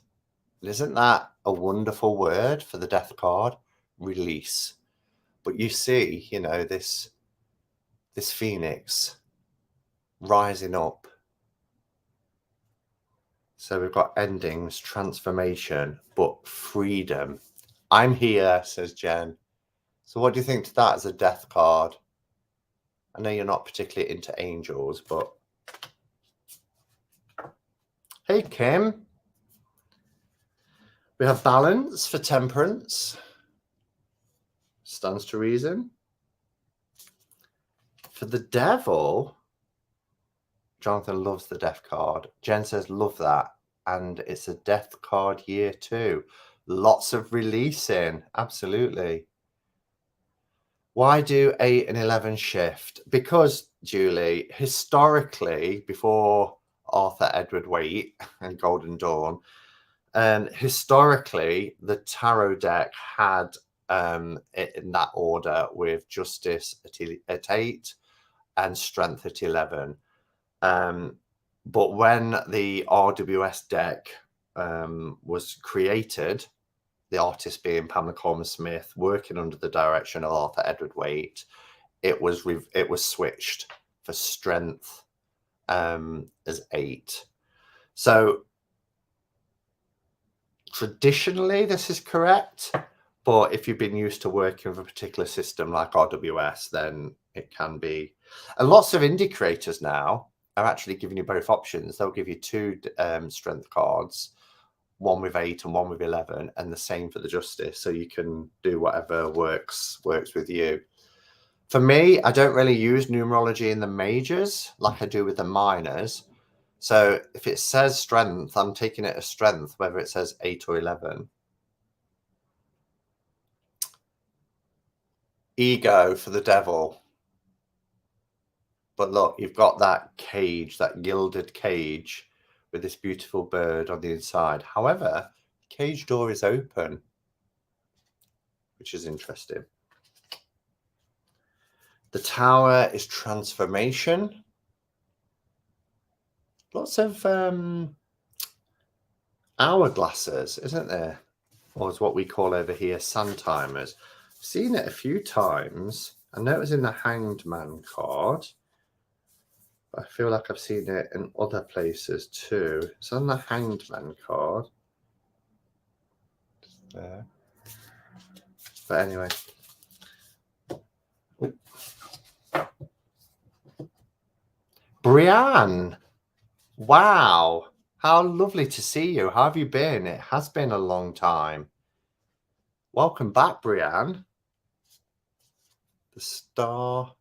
[SPEAKER 1] And isn't that a wonderful word for the death card? Release. But you see, you know, this phoenix rising up. So we've got endings, transformation, but freedom. I'm here, says Jen. So what do you think to that as a death card? I know you're not particularly into angels, but... Hey, Kim. We have balance for temperance. Stands to reason. For the devil, Jonathan loves the death card. Jen says, love that. And it's a death card year too. Lots of releasing. Absolutely. Why do 8 and 11 shift? Because, Julie, historically, before Arthur Edward Waite and Golden Dawn, historically, the tarot deck had it in that order, with justice at 8 and strength at 11. But when the RWS deck was created, the artist being Pamela Coleman Smith, working under the direction of Arthur Edward Waite, it was switched for strength as 8. So traditionally, this is correct. But if you've been used to working with a particular system like RWS, then it can be. And lots of indie creators now are actually giving you both options. They'll give you 2 strength cards, one with 8 and one with 11, and the same for the justice. So you can do whatever works with you. For me, I don't really use numerology in the majors like I do with the minors. So if it says strength, I'm taking it as strength, whether it says 8 or 11. Ego for the devil. But look, you've got that cage, that gilded cage with this beautiful bird on the inside. However, the cage door is open, which is interesting. The tower is transformation. Lots of hourglasses, isn't there? Or is what we call over here sun timers. I've seen it a few times. I know it was in the Hanged Man card. I feel like I've seen it in other places too. It's on the Hanged Man card. There. But anyway. Ooh. Brianne. Wow. How lovely to see you. How have you been? It has been a long time. Welcome back, Brianne. The star.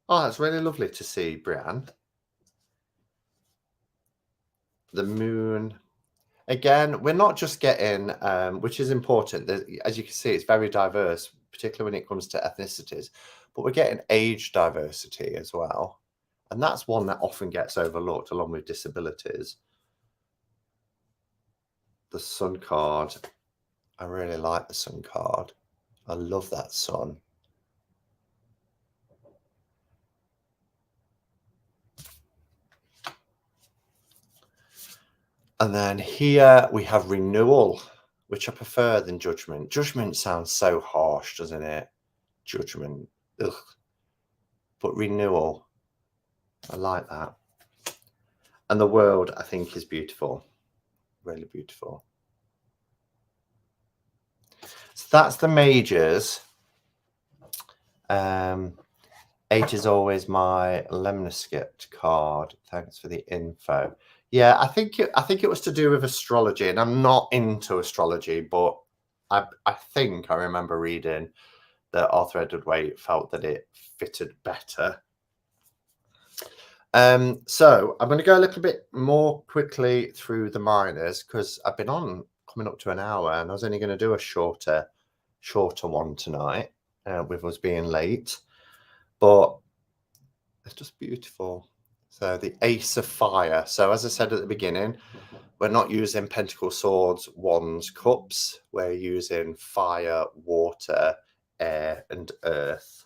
[SPEAKER 1] Oh, that's really lovely to see, Brianne. The moon. Again, we're not just getting, which is important. As you can see, it's very diverse, particularly when it comes to ethnicities. But we're getting age diversity as well. And that's one that often gets overlooked along with disabilities. the sun card. I really like the sun card. I love that sun. And then here we have renewal, which I prefer than judgment. Judgment sounds so harsh, doesn't it? Judgment. Ugh. But renewal, I like that. And the world, I think, is beautiful. Really beautiful. So that's the majors. 8 is always my lemniscate card. Thanks for the info. Yeah, I think it was to do with astrology, and I'm not into astrology, but I think I remember reading that Arthur Edward Waite felt that it fitted better. So I'm going to go a little bit more quickly through the minors because I've been on coming up to an hour, and I was only going to do a shorter one tonight with us being late, but it's just beautiful. So the Ace of Fire. So as I said at the beginning, we're not using Pentacle Swords, Wands, Cups. We're using fire, water, air, and earth.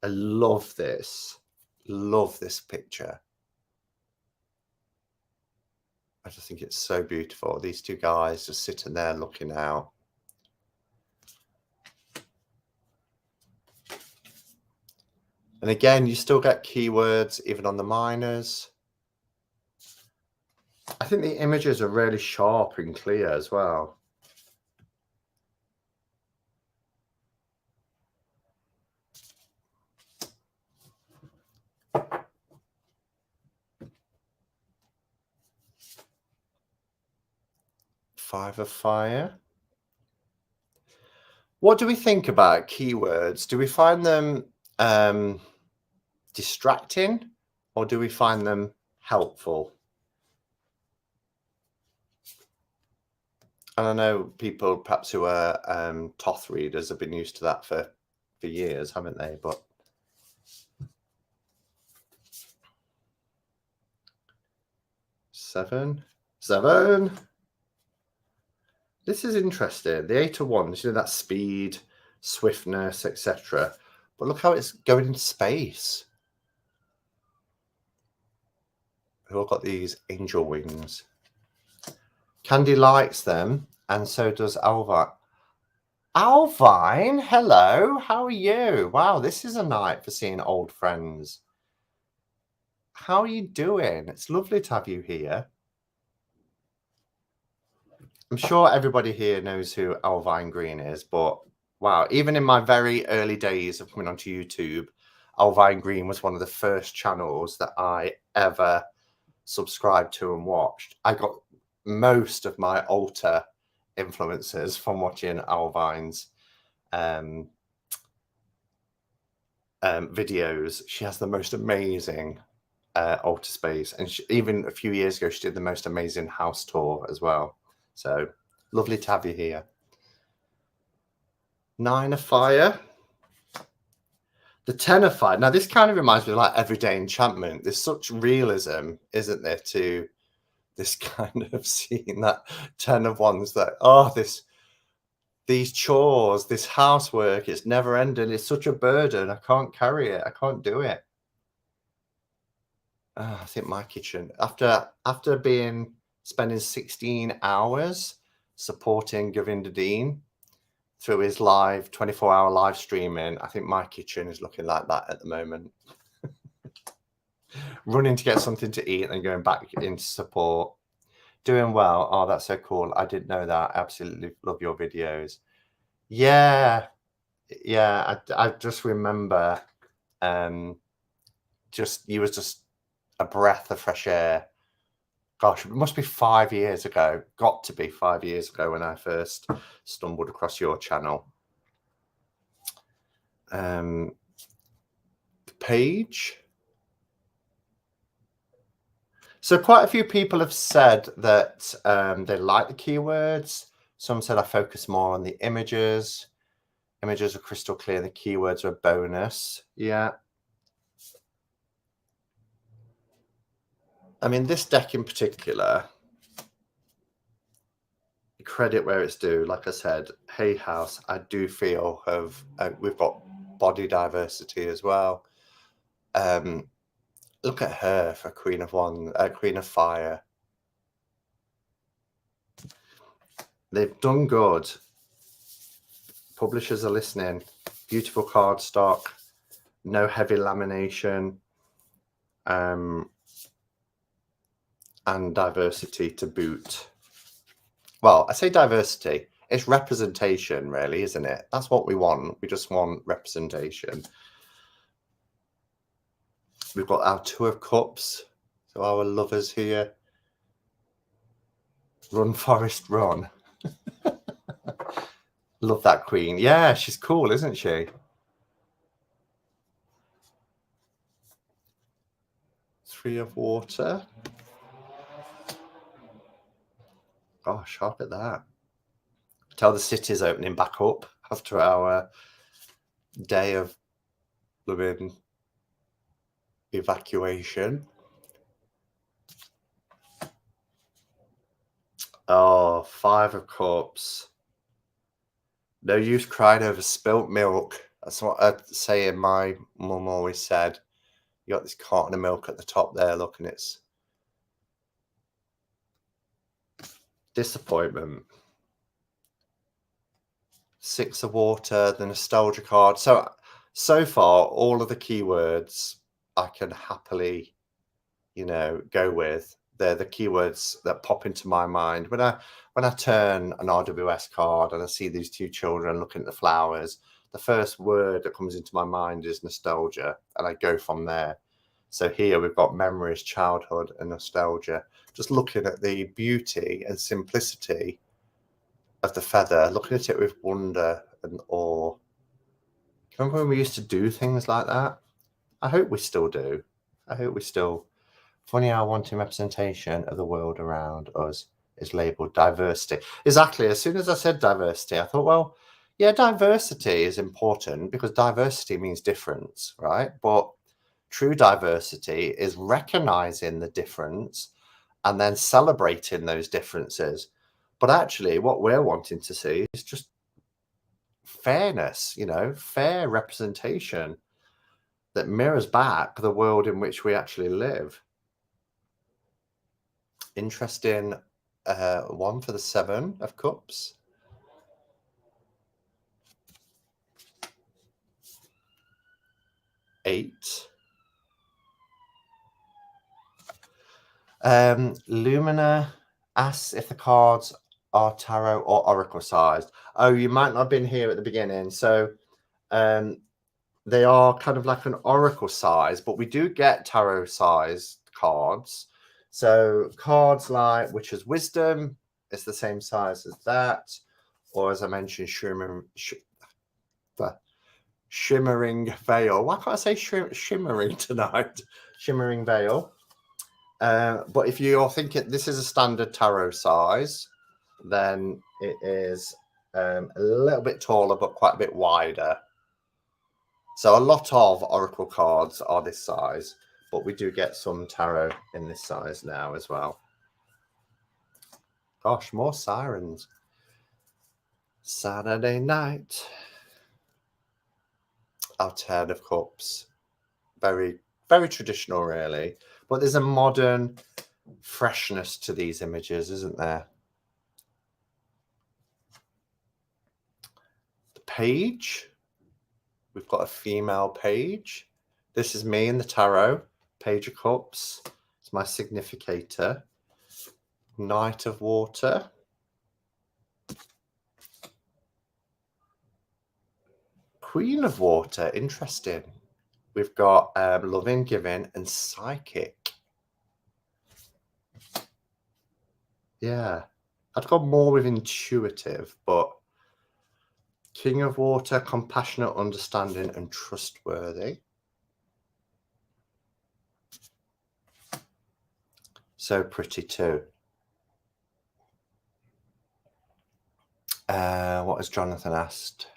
[SPEAKER 1] I love this. Love this picture. I just think it's so beautiful. These two guys just sitting there looking out. And again, you still get keywords even on the minors. I think the images are really sharp and clear as well. Five of Fire. What do we think about keywords? Do we find them distracting, or do we find them helpful? And I know people perhaps who are Toth readers have been used to that for years, haven't they? But seven. This is interesting. The 8 of Wands, you know, that speed, swiftness, etc. But look how it's going into space. We've all got these angel wings. Candy likes them, and so does Alva. Alvine, hello, how are you? Wow, this is a night for seeing old friends. How are you doing? It's lovely to have you here. I'm sure everybody here knows who Alvine Green is, but wow, even in my very early days of coming onto YouTube, Alvine Green was one of the first channels that I ever subscribed to and watched. I got most of my altar influences from watching Alvine's videos. She has the most amazing altar space, and even a few years ago she did the most amazing house tour as well. So lovely to have you here. 9 of Fire. The 10 of Fire. Now this kind of reminds me of like everyday enchantment. There's such realism, isn't there, to this kind of scene, that 10 of Wands, that these chores, this housework, it's never ending. It's such a burden. I can't carry it. I can't do it. I think my kitchen, after spending 16 hours supporting Govinda Dean through his live 24-hour live streaming, I think my kitchen is looking like that at the moment. Running to get something to eat and going back into support. Doing well. Oh, that's so cool. I didn't know that. Absolutely love your videos. Yeah. I just remember you was just a breath of fresh air. Gosh, it must be 5 years ago. Got to be 5 years ago when I first stumbled across your channel. The page. So quite a few people have said that they like the keywords. Some said I focus more on the images. Images are crystal clear. The keywords are a bonus. Yeah. I mean, this deck in particular, credit where it's due. Like I said, Hay House, I do feel we've got body diversity as well. Look at her for Queen of Fire. They've done good. Publishers are listening. Beautiful cardstock, no heavy lamination, and diversity to boot. Well, I say diversity. It's representation, really, isn't it? That's what we want. We just want representation. We've got our Two of Cups. So our lovers here. Run, Forest, run. Love that queen. Yeah, she's cool, isn't she? Three of Water. Gosh, look at that. Tell the city's opening back up after our day of living evacuation. Oh, Five of Cups. No use crying over spilt milk. That's what I'd say. My mum always said. You got this carton of milk at the top there. Look, and it's disappointment. Six of Water, the nostalgia card. So far, all of the keywords I can happily, go with. They're the keywords that pop into my mind when I turn an RWS card and I see these two children looking at the flowers. The first word that comes into my mind is nostalgia, and I go from there. So here we've got memories, childhood, and nostalgia. Just looking at the beauty and simplicity of the feather, looking at it with wonder and awe. Remember when we used to do things like that? I hope we still do. Funny how wanting representation of the world around us is labelled diversity. Exactly. As soon as I said diversity, I thought, well, yeah, diversity is important because diversity means difference, right? But true diversity is recognizing the difference and then celebrating those differences. But actually, what we're wanting to see is just fairness, fair representation that mirrors back the world in which we actually live. Interesting one for the Seven of Cups. Eight. Lumina asks if the cards are tarot or oracle sized. Oh, you might not have been here at the beginning. So they are kind of like an oracle size, but we do get tarot sized cards. So cards like Witch's Wisdom is the same size as that. Or as I mentioned, Shimmering Veil. Why can't I say shimmering tonight? Shimmering Veil. But if you're thinking this is a standard tarot size, then it is a little bit taller, but quite a bit wider. So a lot of oracle cards are this size, but we do get some tarot in this size now as well. Gosh, more sirens. Saturday night. Our Ten of Cups. Very, very traditional, really. But there's a modern freshness to these images, isn't there? The Page. We've got a female page. This is me in the tarot. Page of Cups. It's my significator. Knight of Water. Queen of Water. Interesting. We've got Loving, Giving, and Psychic. Yeah. I'd go more with Intuitive, but King of Water, Compassionate, Understanding, and Trustworthy. So pretty too. What has Jonathan asked?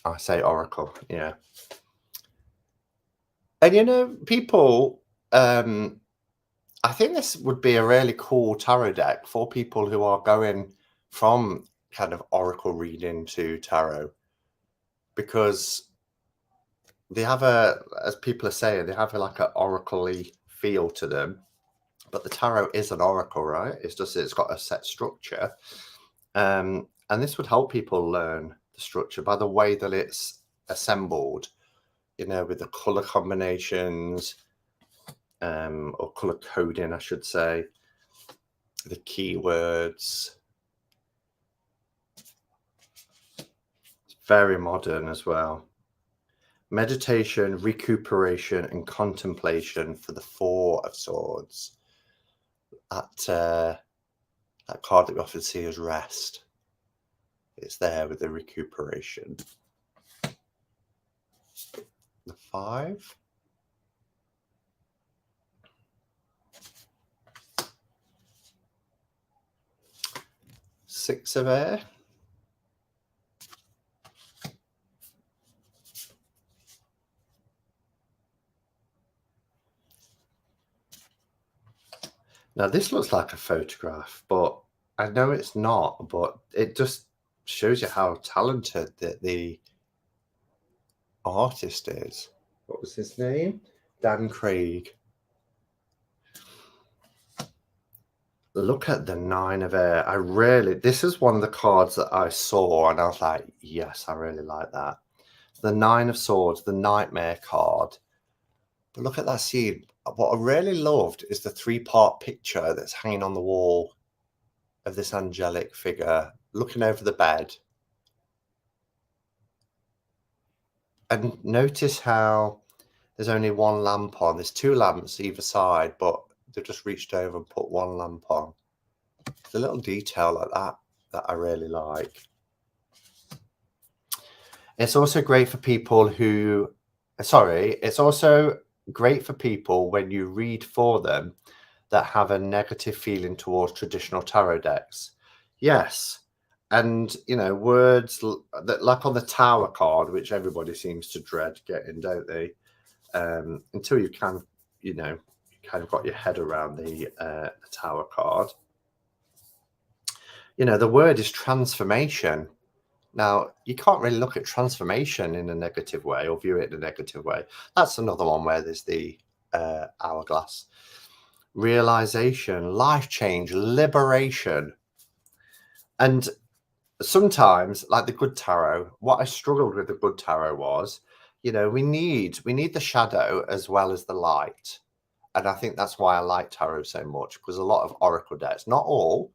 [SPEAKER 1] I say Oracle, yeah. And people, I think this would be a really cool tarot deck for people who are going from kind of oracle reading to tarot, because they have as people are saying, they have like an oracle-y feel to them. But the tarot is an oracle, right? It's got a set structure. And this would help people learn the structure by the way that it's assembled, you know, with the color combinations, or color coding, I should say, the keywords. It's very modern as well. Meditation, recuperation, and contemplation for the Four of Swords. That card that we often see as rest. It's there with the recuperation. The 5. Six of Air. Now this looks like a photograph, but I know it's not, but it just shows you how talented the artist is. What was his name? Dan Craig. Look at the 9 of Air. This is one of the cards that I saw and I was like, yes, I really like that. The 9 of Swords, the Nightmare card. But look at that scene. What I really loved is the 3-part picture that's hanging on the wall of this angelic figure looking over the bed. And notice how there's only one lamp on. There's 2 lamps either side, but they've just reached over and put one lamp on. It's a little detail like that I really like. It's also great for people who, it's also great for people when you read for them that have a negative feeling towards traditional tarot decks. Yes. And, you know, words that, like on the Tower card, which everybody seems to dread getting, don't they? Until you can, you know, you kind of got your head around the Tower card. You know, the word is transformation. Now, you can't really look at transformation in a negative way or view it in a negative way. That's another one where there's the hourglass. Realization, life change, liberation. And sometimes, like the good tarot, what I struggled with the good tarot was, you know, we need the shadow as well as the light. And I think that's why I like tarot so much, because a lot of oracle decks, not all,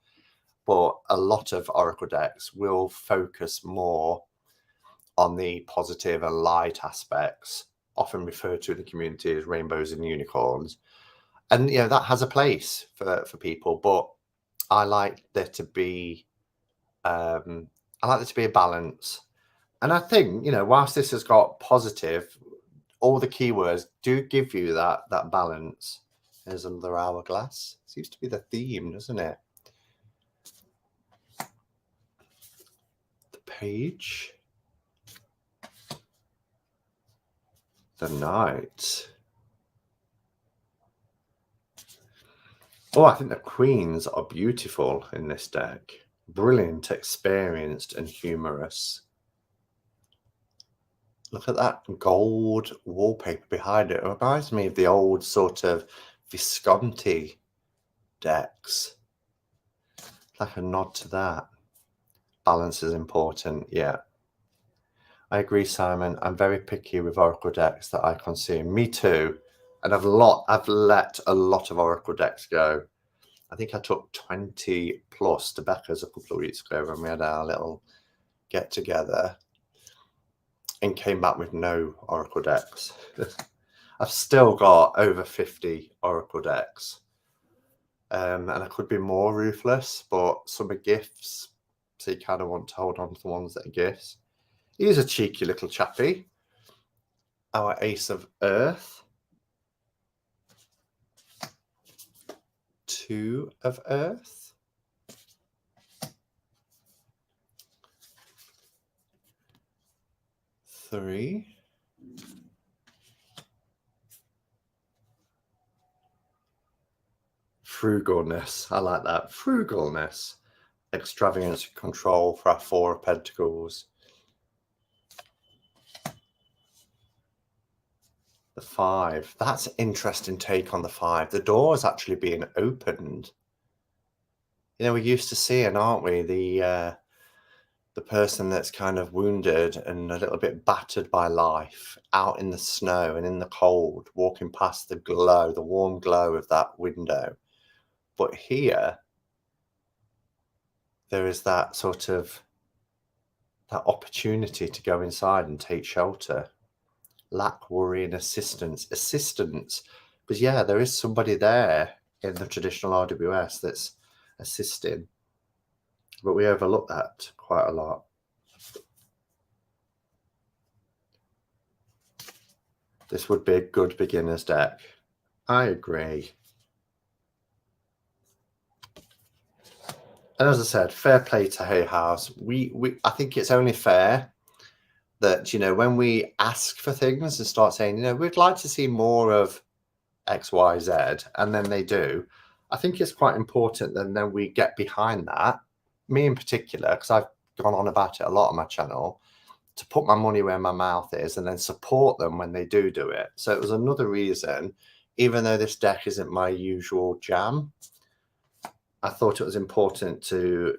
[SPEAKER 1] but a lot of oracle decks will focus more on the positive and light aspects, often referred to in the community as rainbows and unicorns. And, you know, that has a place for people, but I like there to be a balance. And I think, you know, whilst this has got positive, all the keywords do give you that balance. There's another hourglass. Seems to be the theme, doesn't it? The Page. The Knight. Oh, I think the Queens are beautiful in this deck. Brilliant, experienced, and humorous. Look at that gold wallpaper behind it. It reminds me of the old sort of Visconti decks. Like a nod to that. Balance is important, yeah. I agree, Simon. I'm very picky with oracle decks that I consume. Me too. And I've let a lot of oracle decks go. I think I took 20 plus to Becca's a couple of weeks ago when we had our little get together and came back with no oracle decks. I've still got over 50 oracle decks. And I could be more ruthless, but some are gifts. So you kind of want to hold on to the ones that are gifts. He's a cheeky little chappy. Our Ace of Earth. 2 of Earth. 3. Frugalness. I like that. Frugalness. extravagance and control for our 4 of Pentacles. The 5. That's an interesting take on the 5. The door is actually being opened. You know, we're used to seeing, aren't we, the person that's kind of wounded and a little bit battered by life out in the snow and in the cold, walking past the glow, the warm glow of that window. But here, there is that sort of, that opportunity to go inside and take shelter. Lack, worry, and assistance. Because yeah, there is somebody there in the traditional RWS that's assisting, but we overlook that quite a lot. This would be a good beginner's deck. I agree. And as I said, fair play to Hay House. I think it's only fair that, you know, when we ask for things and start saying, you know, we'd like to see more of X, Y, Z, and then they do, I think it's quite important that then we get behind that. Me in particular, because I've gone on about it a lot on my channel, to put my money where my mouth is and then support them when they do it. So it was another reason, even though this deck isn't my usual jam, I thought it was important to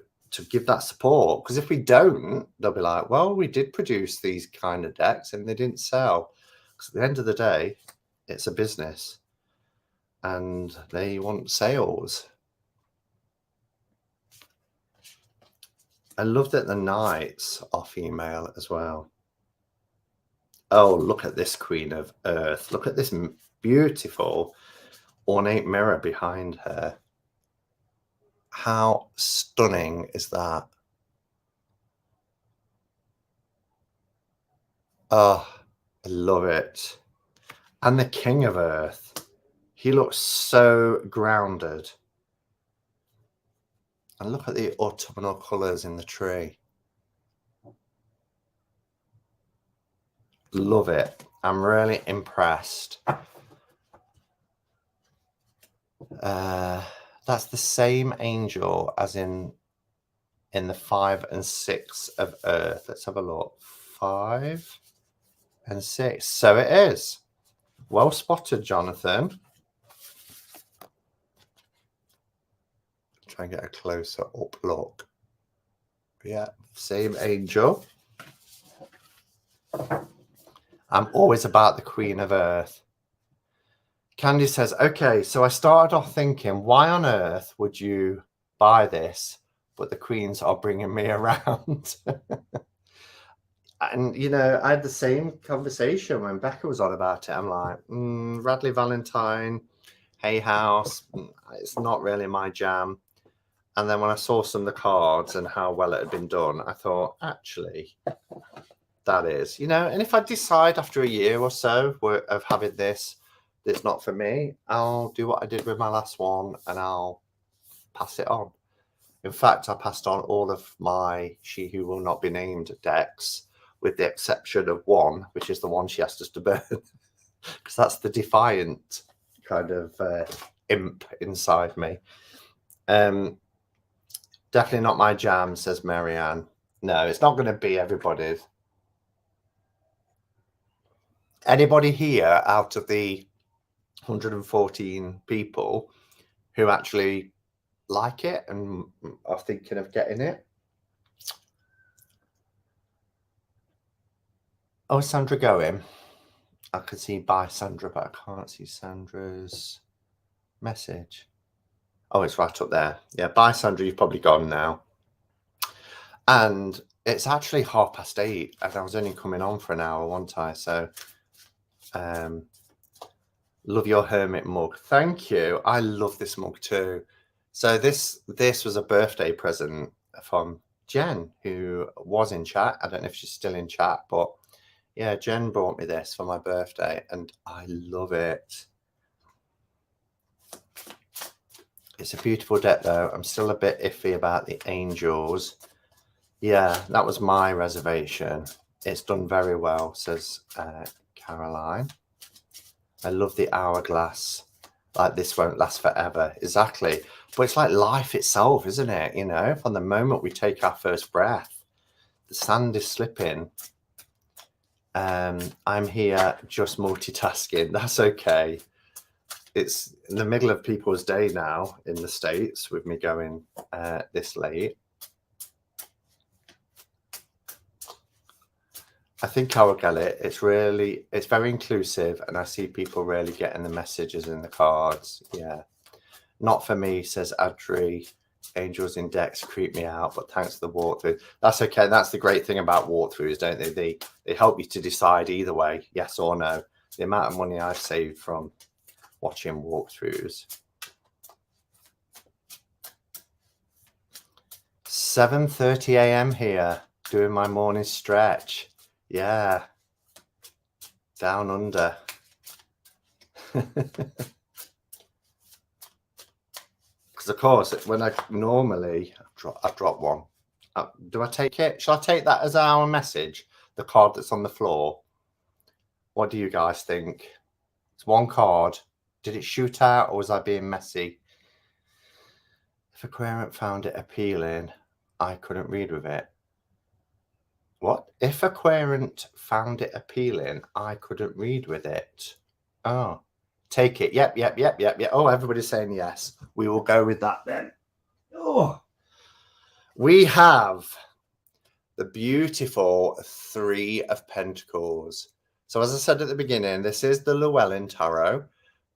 [SPEAKER 1] give that support, because if we don't, they'll be like, well, we did produce these kind of decks and they didn't sell. Because at the end of the day, it's a business and they want sales. I love that the knights are female as well. Oh, look at this Queen of Earth. Look at this beautiful ornate mirror behind her. How stunning is that? Oh, I love it. And the King of Earth. He looks so grounded. And look at the autumnal colours in the tree. Love it. I'm really impressed. That's the same angel as in the 5 and 6 of Earth. Let's have a look. 5 and 6. So it is. Well spotted, Jonathan. Try and get a closer up look. Yeah, same angel. I'm always about the Queen of Earth. Candy says, okay, so I started off thinking, why on earth would you buy this? But the queens are bringing me around. And, you know, I had the same conversation when Becca was on about it. I'm like, Radley Valentine, Hay House, it's not really my jam. And then when I saw some of the cards and how well it had been done, I thought, actually, that is, you know, and if I decide after a year or so of having this, it's not for me, I'll do what I did with my last one and I'll pass it on. In fact, I passed on all of my She Who Will Not Be Named decks, with the exception of one, which is the one she asked us to burn, because that's the defiant kind of imp inside me. Definitely not my jam, says Marianne. No, it's not going to be everybody's. Anybody here out of the 114 people who actually like it and are thinking of getting it? Oh, is Sandra going? I could see bye Sandra, but I can't see Sandra's message. Oh, it's right up there. Yeah, bye Sandra, you've probably gone now. And it's actually 8:30 and I was only coming on for an hour, wasn't I? So love your hermit mug. Thank you. I love this mug too. So this was a birthday present from Jen, who was in chat. I don't know if she's still in chat, but yeah, Jen brought me this for my birthday and I love it. It's a beautiful deck though. I'm still a bit iffy about the angels. Yeah, that was my reservation. It's done very well, says Caroline. I love the hourglass like this won't last forever. Exactly. But it's like life itself, isn't it? You know, from the moment we take our first breath, the sand is slipping. I'm here just multitasking. That's okay. It's in the middle of people's day now in the States with me going this late. I think I will get it. It's very inclusive, and I see people really getting the messages in the cards. Yeah. Not for me, says Adri. Angels in decks creep me out, but thanks to the walkthrough. That's okay. That's the great thing about walkthroughs, don't they? They help you to decide either way, yes or no. The amount of money I've saved from watching walkthroughs. 7:30 a.m. here, doing my morning stretch. Yeah. Down under. Because of course, when I normally I drop one. Do I take it? Shall I take that as our message? The card that's on the floor. What do you guys think? It's one card. Did it shoot out, or was I being messy? If a querent found it appealing, I couldn't read with it. What? If a querent found it appealing, I couldn't read with it. Oh, take it. Yep. Oh, everybody's saying yes. We will go with that then. Oh, we have the beautiful Three of Pentacles. So as I said at the beginning, this is the Llewellyn Tarot.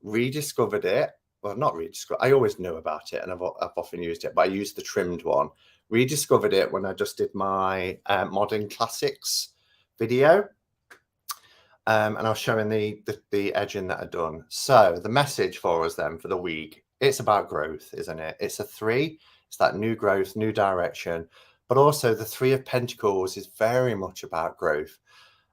[SPEAKER 1] Rediscovered it. Well, not rediscovered. I always knew about it, and I've often used it, but I used the trimmed one. Rediscovered it when I just did my modern classics video. And I was showing the edging that I'd done. So the message for us then for the week, it's about growth, isn't it? It's a 3. It's that new growth, new direction. But also the Three of Pentacles is very much about growth.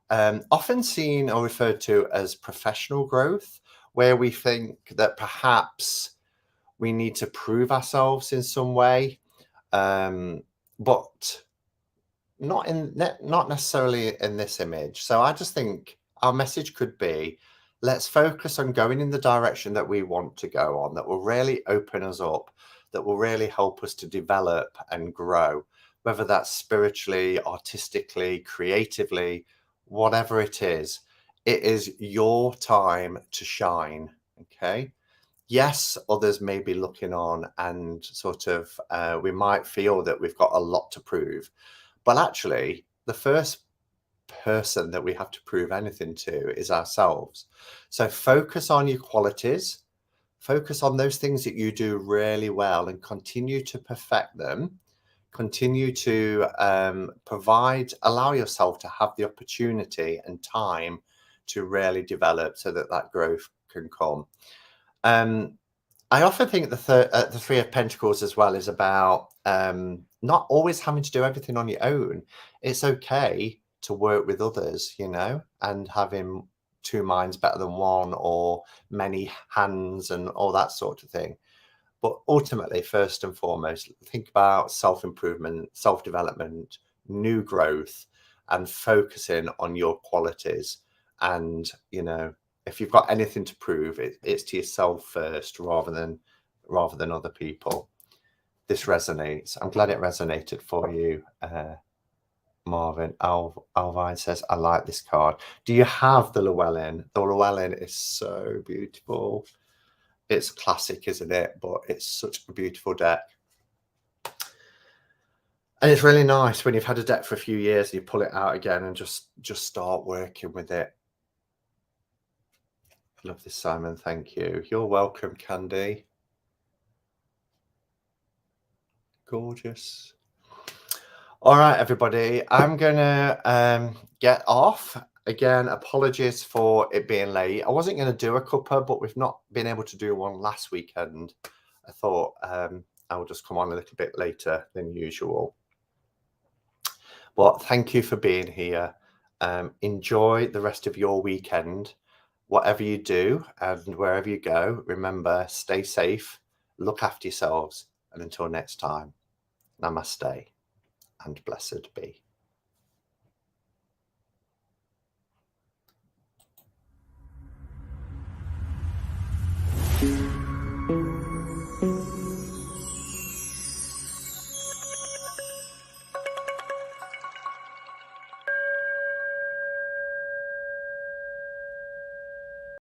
[SPEAKER 1] Often seen or referred to as professional growth, where we think that perhaps we need to prove ourselves in some way, but not necessarily in this image. So I just think our message could be, let's focus on going in the direction that we want to go on, that will really open us up, that will really help us to develop and grow, whether that's spiritually, artistically, creatively, whatever it is your time to shine. Okay. Yes, others may be looking on and sort of, we might feel that we've got a lot to prove, but actually the first person that we have to prove anything to is ourselves. So focus on your qualities, focus on those things that you do really well and continue to perfect them. Continue to allow yourself to have the opportunity and time to really develop so that growth can come. I often think the Three of Pentacles as well is about not always having to do everything on your own. It's okay to work with others, you know, and having two minds better than one, or many hands and all that sort of thing. But ultimately, first and foremost, think about self-improvement, self-development, new growth, and focusing on your qualities. And, you know, if you've got anything to prove, it's to yourself first rather than other people. This resonates. I'm glad it resonated for you, Marvin. Alvine says, I like this card. Do you have the Llewellyn? The Llewellyn is so beautiful. It's classic, isn't it? But it's such a beautiful deck. And it's really nice when you've had a deck for a few years and you pull it out again and just start working with it. Love this, Simon. Thank you. You're welcome, Candy. Gorgeous. All right, everybody. I'm going to get off. Again, apologies for it being late. I wasn't going to do a cuppa, but we've not been able to do one last weekend. I thought I will just come on a little bit later than usual. But thank you for being here. Enjoy the rest of your weekend. Whatever you do and wherever you go, remember, stay safe, look after yourselves, and until next time, namaste and blessed be.